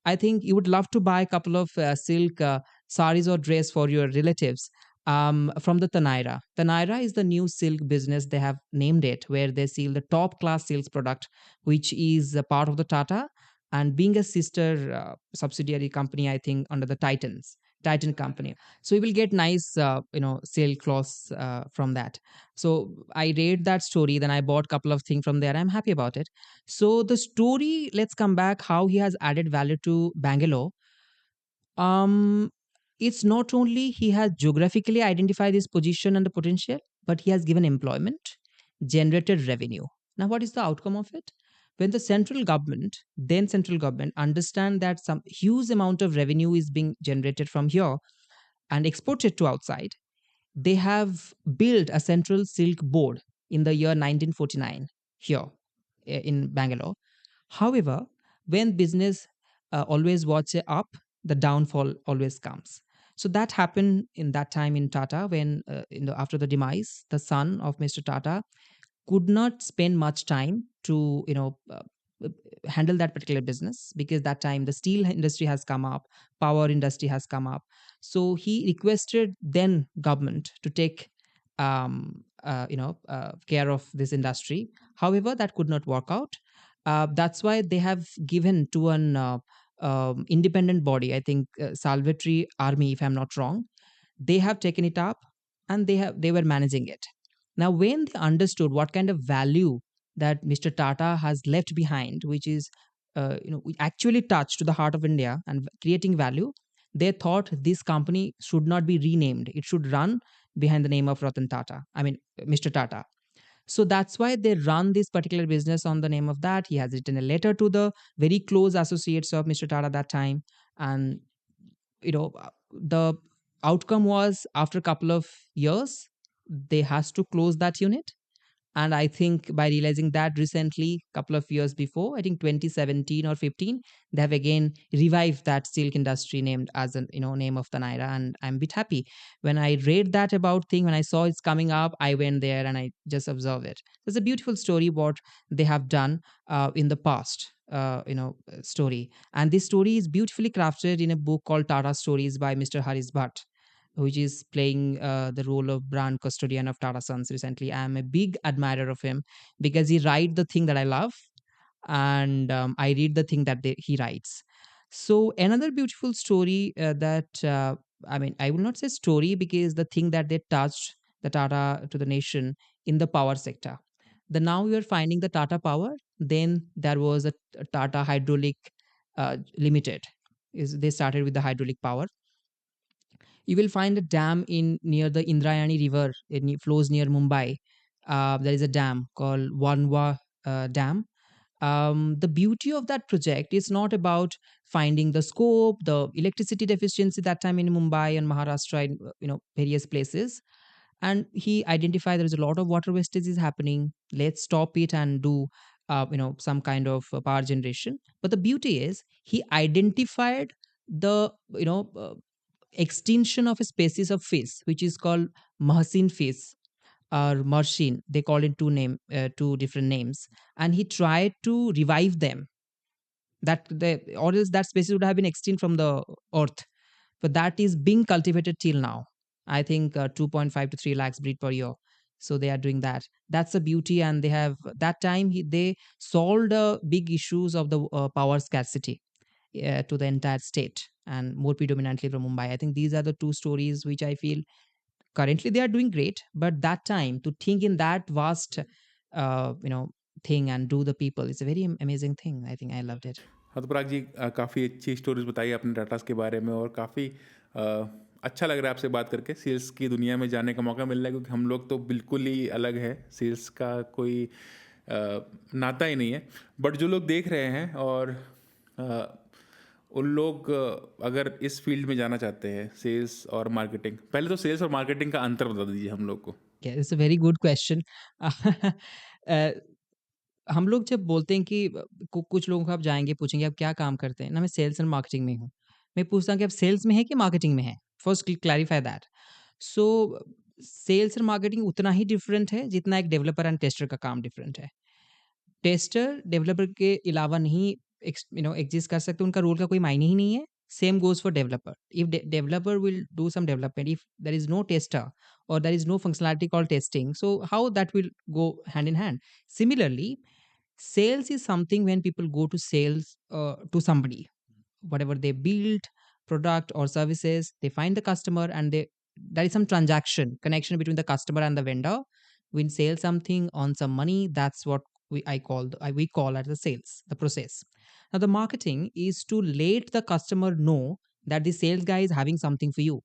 I think you would love to buy a couple of silk saris or dress for your relatives from the Tanaira. Tanaira is the new silk business they have named it, where they sell the top class silk product, which is a part of the Tata and being a sister subsidiary company, I think, under the Titan company. So you will get nice, silk cloths from that. So I read that story, then I bought a couple of things from there. I'm happy about it. So the story, let's come back how he has added value to Bangalore. um it's not only he has geographically identified his position and the potential, but he has given employment, generated revenue. Now what is the outcome of it? When the central government understand that some huge amount of revenue is being generated from here and exported to outside, they have built a central silk board in the year 1949 here in Bangalore. However, when business always watch up, the downfall always comes. So that happened in that time in Tata when, after the demise, the son of Mr. Tata could not spend much time to handle that particular business, because that time the steel industry has come up, power industry has come up. So he requested then government to take care of this industry. However, that could not work out. That's why they have given to an independent body, I think Salvatory Army, if I'm not wrong. They have taken it up and they were managing it. Now when they understood what kind of value that Mr. Tata has left behind, which is actually touched to the heart of India and creating value, they thought this company should not be renamed, it should run behind the name of Ratan Tata, I mean Mr. Tata. So that's why they run this particular business on the name of that. He has written a letter to the very close associates of Mr. Tata that time. And the outcome was, after a couple of years, they has to close that unit. And I think by realizing that recently, couple of years before, I think 2017 or 15, they have again revived that silk industry named as a name of the Naira. And I'm a bit happy when I read that about thing. When I saw it's coming up, I went there and I just observed it. It's a beautiful story what they have done in the past, story. And this story is beautifully crafted in a book called Tata Stories by Mr. Haris Bhatt, which is playing the role of brand custodian of Tata Sons recently. I'm a big admirer of him because he write the thing that I love, and I read the thing that he writes. So another beautiful story that I mean, I will not say story because the thing that they touched the Tata to the nation in the power sector. The now we are finding the Tata Power. Then there was a Tata Hydraulic Limited. Is they started with the hydraulic power. You will find a dam in near the Indrayani River. It flows near Mumbai. There is a dam called Wanwa Dam. The beauty of that project is not about finding the scope, the electricity deficiency that time in Mumbai and Maharashtra, in various places. And he identified there is a lot of water wastage is happening. Let's stop it and do some kind of power generation. But the beauty is he identified the extinction of a species of fish which is called Mahsin fish or Marshin. They call it two different names, and he tried to revive them. Or else that species would have been extinct from the earth. But that is being cultivated till now. I think 2.5 to 3 lakhs breed per year. So they are doing that. That's the beauty, and they have that time they solved big issues of the power scarcity to the entire state, and more predominantly from Mumbai. I think these are the two stories which I feel currently they are doing great, but that time to think in that vast uh, you know thing and do the people, it's a very amazing thing. I think I loved it. हाँ, तो पराग जी काफ़ी अच्छी stories बताई आपने datas के बारे में, और काफ़ी अच्छा लग रहा है आपसे बात करके। सेल्स की दुनिया में जाने का मौका मिल रहा है, क्योंकि हम लोग तो बिल्कुल ही अलग है, सेल्स का कोई नाता ही नहीं है। बट जो लोग देख रहे हैं और उन लोग अगर इस फील्ड में जाना चाहते हैं, सेल्स और मार्केटिंग, पहले तो सेल्स और मार्केटिंग का अंतर बता दीजिए हम लोग को। It's a very good question. हम लोग जब बोलते हैं कि कुछ लोगों को आप जाएंगे पूछेंगे आप क्या काम करते हैं ना, मैं सेल्स एंड मार्केटिंग में हूँ। मैं पूछता हूँ कि आप सेल्स में है कि मार्केटिंग में है। First clarify that. So sales and marketing उतना ही डिफरेंट है जितना एक डेवलपर एंड टेस्टर का काम डिफरेंट है। टेस्टर डेवलपर के अलावा नहीं एग्जिस्ट कर सकते, उनका रोल का कोई मायने ही नहीं है। Same goes for developer. If developer will do some development, if there is no tester or there is no functionality called testing, so how that will go hand in hand? Similarly, sales is something when people go to sales to somebody, whatever they build, product or services, they find the customer and there is some transaction connection between the customer and the vendor. We sell something on some money. That's what we call as the sales, the process. Now the marketing is to let the customer know that the sales guy is having something for you.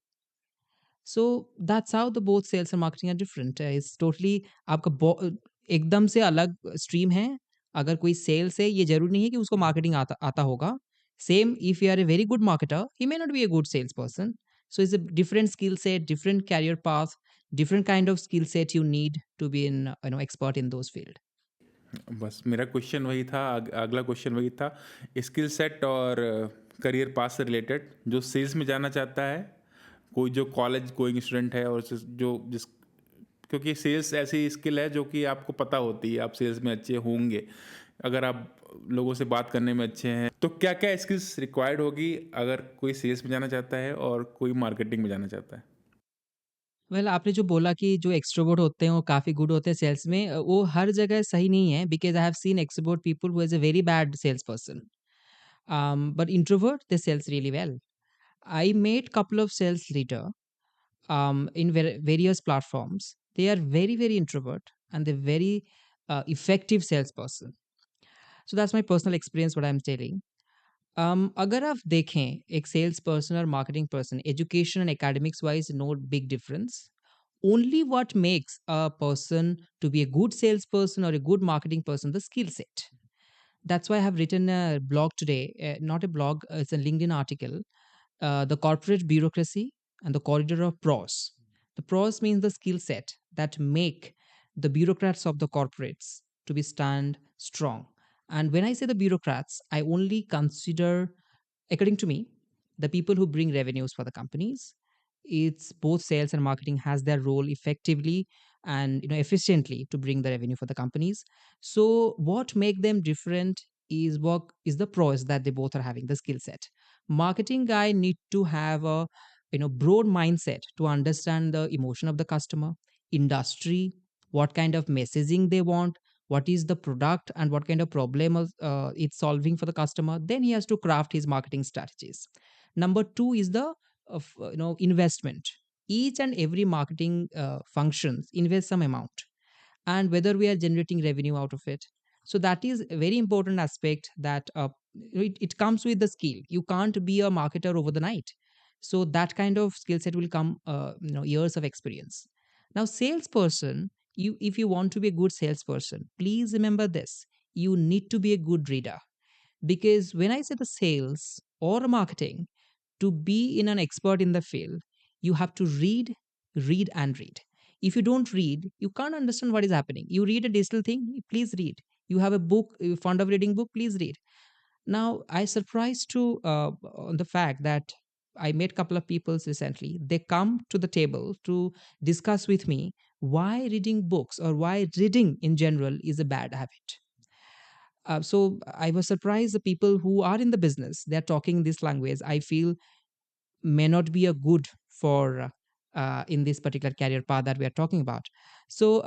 So that's how the both sales and marketing are different. It's totally आपका एकदम से अलग stream है। अगर कोई sales है, ये जरूरी नहीं है कि उसको मार्केटिंग आता आता होगा। Same if you are a very good marketer, he may not be a good sales person. So it's a different skill set, different career path, different kind of skill set you need to be in expert in those field. बस मेरा question वही था, अगला question वही था, skill set और career पास से related. जो सेल्स में जाना चाहता है, कोई जो कॉलेज गोइंग स्टूडेंट है, और जो जिस क्योंकि सेल्स ऐसी स्किल है जो कि आपको पता होती है, आप सेल्स में अच्छे होंगे अगर आप लोगों से बात करने में अच्छे हैं। तो क्या क्या स्किल्स रिक्वायर्ड होगी अगर कोई सेल्स में जाना चाहता है और कोई मार्केटिंग में जाना चाहता है? वेल आपने जो बोला कि जो एक्सट्रोवर्ट होते हैं वो काफ़ी गुड होते हैं सेल्स में, वो हर जगह सही नहीं है, because I have seen extrovert people who is a very bad sales person. But introvert, they sells really well. I met couple of sales leader in various platforms. They are very very introvert and they're very effective salesperson. So that's my personal experience. What I'm telling. अगर आप देखें एक sales person और marketing person, education and academics wise no big difference. Only what makes a person to be a good salesperson or a good marketing person, the skill set. That's why I have written a blog today, not a blog, it's a LinkedIn article, the corporate bureaucracy and the corridor of pros. The pros means the skill set that make the bureaucrats of the corporates to be stand strong. And when I say the bureaucrats, I only consider, according to me, the people who bring revenues for the companies. It's both sales and marketing has their role effectively and efficiently to bring the revenue for the companies. So what make them different is the pros that they both are having, the skill set. Marketing guy need to have a broad mindset to understand the emotion of the customer, industry, what kind of messaging they want, what is the product and what kind of problem it's solving for the customer. Then he has to craft his marketing strategies. Number two is the of investment. Each and every marketing functions invest some amount, and whether we are generating revenue out of it. So that is a very important aspect that it comes with the skill. You can't be a marketer over the night. So that kind of skill set will come, years of experience. Now, salesperson, if you want to be a good salesperson, please remember this: you need to be a good reader. Because when I say the sales or marketing, to be in an expert in the field, you have to read, read, and read. If you don't read, you can't understand what is happening. You read a digital thing, please read. You have a book, you're fond of reading book, please read. Now, I surprised to on the fact that I met a couple of people recently. They come to the table to discuss with me why reading books or why reading in general is a bad habit. So I was surprised the people who are in the business, they're talking this language. I feel may not be a good for in this particular career path that we are talking about. So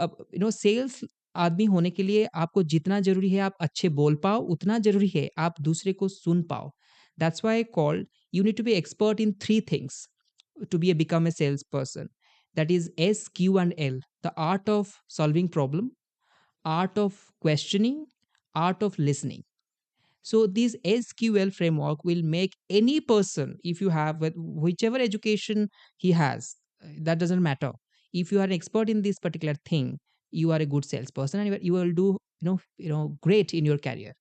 sales आदमी होने के लिए आपको जितना जरूरी है आप अच्छे बोल पाओ, उतना जरूरी है आप दूसरे को सुन पाओ. That's why I called, you need to be expert in three things to be a become a salesperson. That is S, Q, and L: the art of solving problem, art of questioning, art of listening. So this SQL framework will make any person, if you have whichever education he has, that doesn't matter. If you are an expert in this particular thing, you are a good salesperson, and you will do great in your career.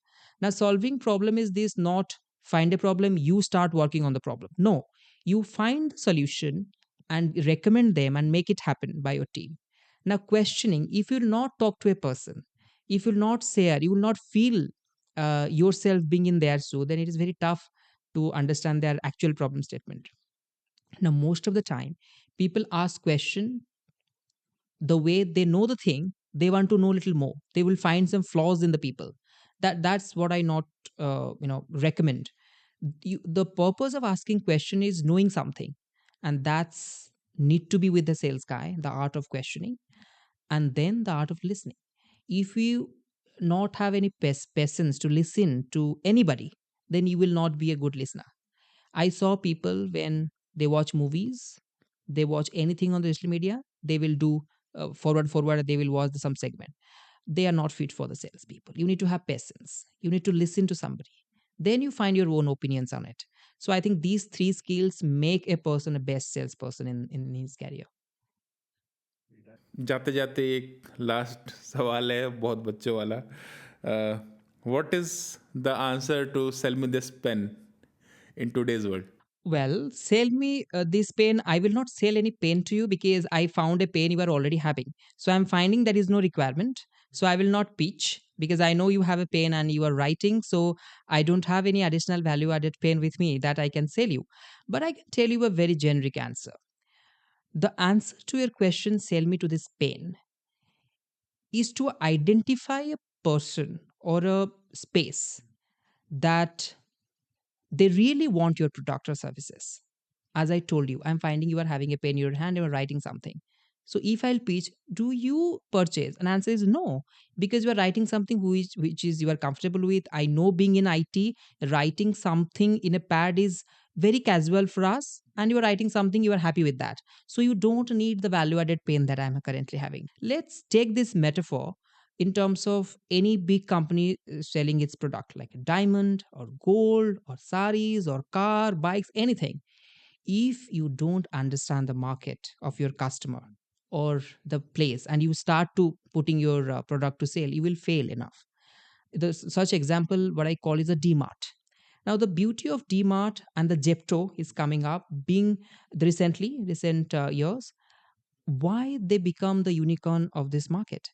Now, solving problem is this: not find a problem, you start working on the problem. No, you find the solution and recommend them and make it happen by your team. Now, questioning: if you will not talk to a person, if you will not share, you will not feel yourself being in their shoe, then it is very tough to understand their actual problem statement. Now, most of the time, people ask question the way they know the thing, they want to know a little more. They will find some flaws in the people. That's what I not recommend. The purpose of asking question is knowing something, and that's need to be with the sales guy, the art of questioning, and then the art of listening. If you not have any patience to listen to anybody, then you will not be a good listener. I saw people when they watch movies, they watch anything on the social media, they will do forward, they will watch some segment. They are not fit for the salespeople. You need to have patience. You need to listen to somebody. Then you find your own opinions on it. So I think these three skills make a person a best salesperson in his career. जाते जाते एक last सवाल है बहुत बच्चों वाला. What is the answer to sell me this pen in today's world? Well, sell me this pen. I will not sell any pen to you because I found a pen you are already having. So I'm finding there is no requirement. So I will not pitch because I know you have a pen and you are writing. So I don't have any additional value added pen with me that I can sell you. But I can tell you a very generic answer. The answer to your question, sell me to this pen, is to identify a person or a space that they really want your product or services. As I told you, I'm finding you are having a pen in your hand, you are writing something. So if I'll pitch, do you purchase? An answer is no, because you are writing something which is you are comfortable with. I know being in IT, writing something in a pad is very casual for us, and you are writing something you are happy with that. So you don't need the value added pen that I'm currently having. Let's take this metaphor in terms of any big company selling its product like a diamond or gold or saris or car, bikes, anything. If you don't understand the market of your customer or the place and you start to putting your product to sale, you will fail enough. Such example what I call is a DMart. Now the beauty of DMart and the Jepto is coming up being the recent years, why they become the unicorn of this market.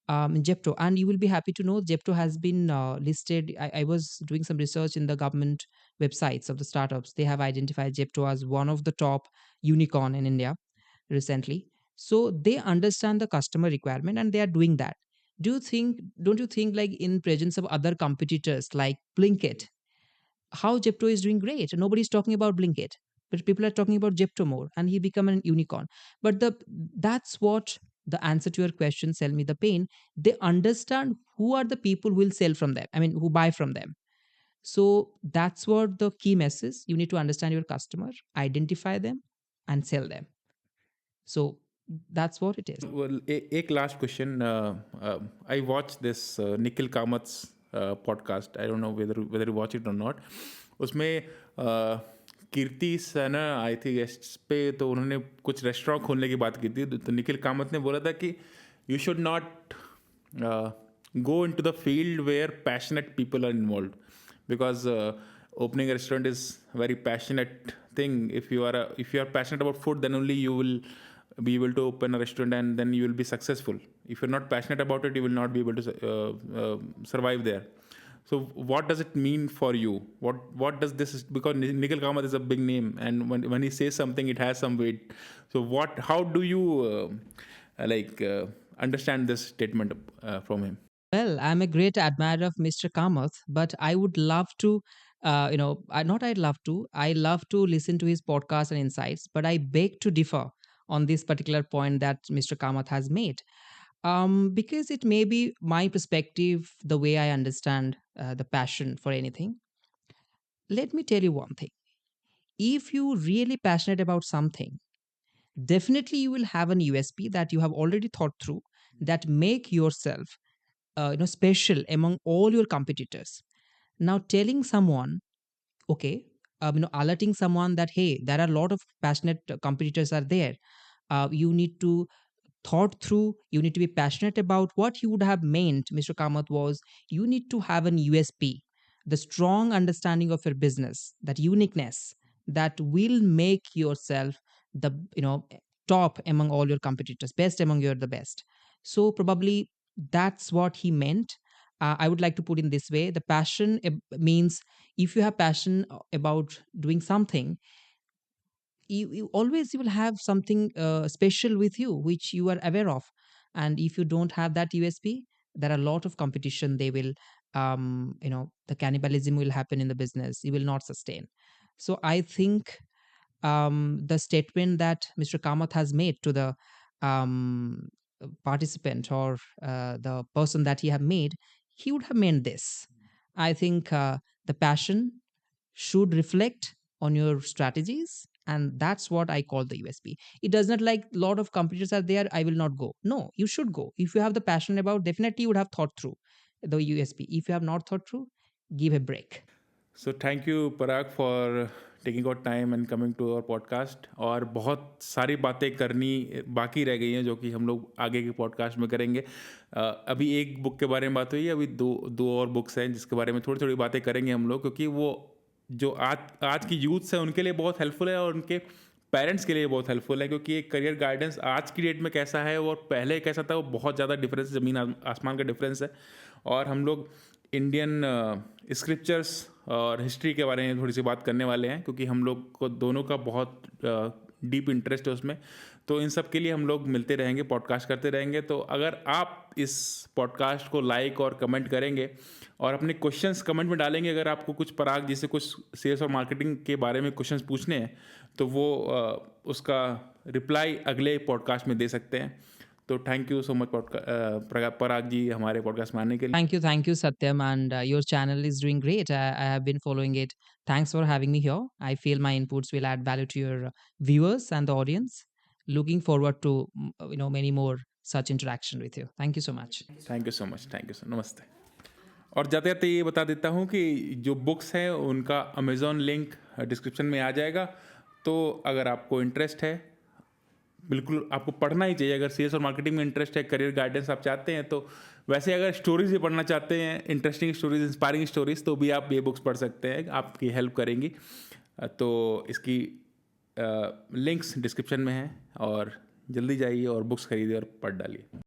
Jepto, and you will be happy to know Jepto has been listed. I was doing some research in the government websites of the startups. They have identified Jepto as one of the top unicorn in India recently. So they understand the customer requirement and they are doing that. Don't you think like in presence of other competitors like Blinkit, how Jepto is doing great? Nobody's talking about Blinkit, but people are talking about Jepto more, and he become an unicorn. But that's what the answer to your question, sell me the pain. They understand who are the people who will sell from them. I mean, who buy from them. So that's what the key message. You need to understand your customer, identify them, and sell them. So that's what it is. Well, एक last question. I watch this Nikhil Kamath's podcast. I don't know whether you watch it और not. उसमें कीर्ति सैना आई थी guests पे, तो उन्होंने कुछ restaurant खोलने की बात की थी, तो निखिल कामत ने बोला था कि you should not go into the field where passionate people are involved, because opening a restaurant is a very passionate thing. If you are passionate about food, then only you will be able to open a restaurant, and then you will be successful. If you're not passionate about it, you will not be able to survive there. So what does it mean for you? What does this, because Nikhil Kamath is a big name, and when he says something, it has some weight. So how do you understand this statement from him? Well, I'm a great admirer of Mr. Kamath, but I would love to, not I'd love to, I love to listen to his podcast and insights, but I beg to differ on this particular point that Mr. Kamath has made. Because it may be my perspective, the way I understand the passion for anything. Let me tell you one thing. If you're really passionate about something, definitely you will have an USP that you have already thought through that make yourself special among all your competitors. Now telling someone, okay, alerting someone that hey, there are a lot of passionate competitors are there, you need to thought through, you need to be passionate about what you would have meant. Mr. Kamath was, you need to have an USP, the strong understanding of your business, that uniqueness that will make yourself the top among all your competitors, best among your the best. So probably that's what he meant. I would like to put in this way: the passion means if you have passion about doing something, you always you will have something special with you which you are aware of. And if you don't have that USP, there are a lot of competition. They will the cannibalism will happen in the business, you will not sustain. So I think the statement that Mr. Kamath has made to the um, participant, or the person that he have made, he would have meant this. I think the passion should reflect on your strategies, and that's what I call the USP. It does not like a lot of competitors are there, I will not go. No, you should go. If you have the passion about, definitely you would have thought through the USP. If you have not thought through, give a break. So thank you Parag for taking out time and coming to our podcast. और बहुत सारी बातें करनी बाकी रह गई हैं जो कि हम लोग आगे के पॉडकास्ट में करेंगे। अभी एक बुक के बारे में बात हुई है, अभी दो और बुक्स हैं जिसके बारे में थोड़ी थोड़ी बातें करेंगे हम लोग, क्योंकि वो जो आज की यूथ्स है उनके लिए बहुत हेल्पफुल है और उनके पेरेंट्स के लिए बहुत हेल्पफुल है, क्योंकि एक करियर गाइडेंस आज की डेट में कैसा है और पहले कैसा था, वो बहुत ज़्यादा डिफरेंस, ज़मीन आसमान का डिफरेंस है। और हम लोग इंडियन स्क्रिप्चर्स और हिस्ट्री के बारे में थोड़ी सी बात करने वाले हैं, क्योंकि हम लोग को दोनों का बहुत डीप इंटरेस्ट है उसमें। तो इन सब के लिए हम लोग मिलते रहेंगे, पॉडकास्ट करते रहेंगे। तो अगर आप इस पॉडकास्ट को लाइक और कमेंट करेंगे और अपने क्वेश्चंस कमेंट में डालेंगे, अगर आपको कुछ पराग जैसे कुछ सेल्स और मार्केटिंग के बारे में क्वेश्चंस पूछने हैं, तो वो उसका रिप्लाई अगले पॉडकास्ट में दे सकते हैं। तो थैंक यू सो मच पराग जी हमारे पॉडकास्ट में आने के लिए। Thank you, Satyam, and your channel is doing great. I have been following it. Thanks for having me here. I feel my inputs will add value to your viewers and the audience. Looking forward to many more such interaction with you. Thank you so much. Thank you so much, thank you so, नमस्ते। और जाते जाते ये बता देता हूँ कि जो बुक्स हैं उनका अमेज़ॉन लिंक डिस्क्रिप्शन में आ जाएगा। तो अगर आपको इंटरेस्ट है, बिल्कुल आपको पढ़ना ही चाहिए। अगर सेल्स और मार्केटिंग में इंटरेस्ट है, करियर गाइडेंस आप चाहते हैं, तो वैसे अगर स्टोरीज भी पढ़ना चाहते हैं, इंटरेस्टिंग स्टोरीज, इंस्पायरिंग स्टोरीज, तो भी आप ये बुक्स पढ़ सकते हैं, आपकी हेल्प करेंगी। तो इसकी लिंक्स डिस्क्रिप्शन में हैं, और जल्दी जाइए और बुक्स खरीदिए और पढ़ डालिए।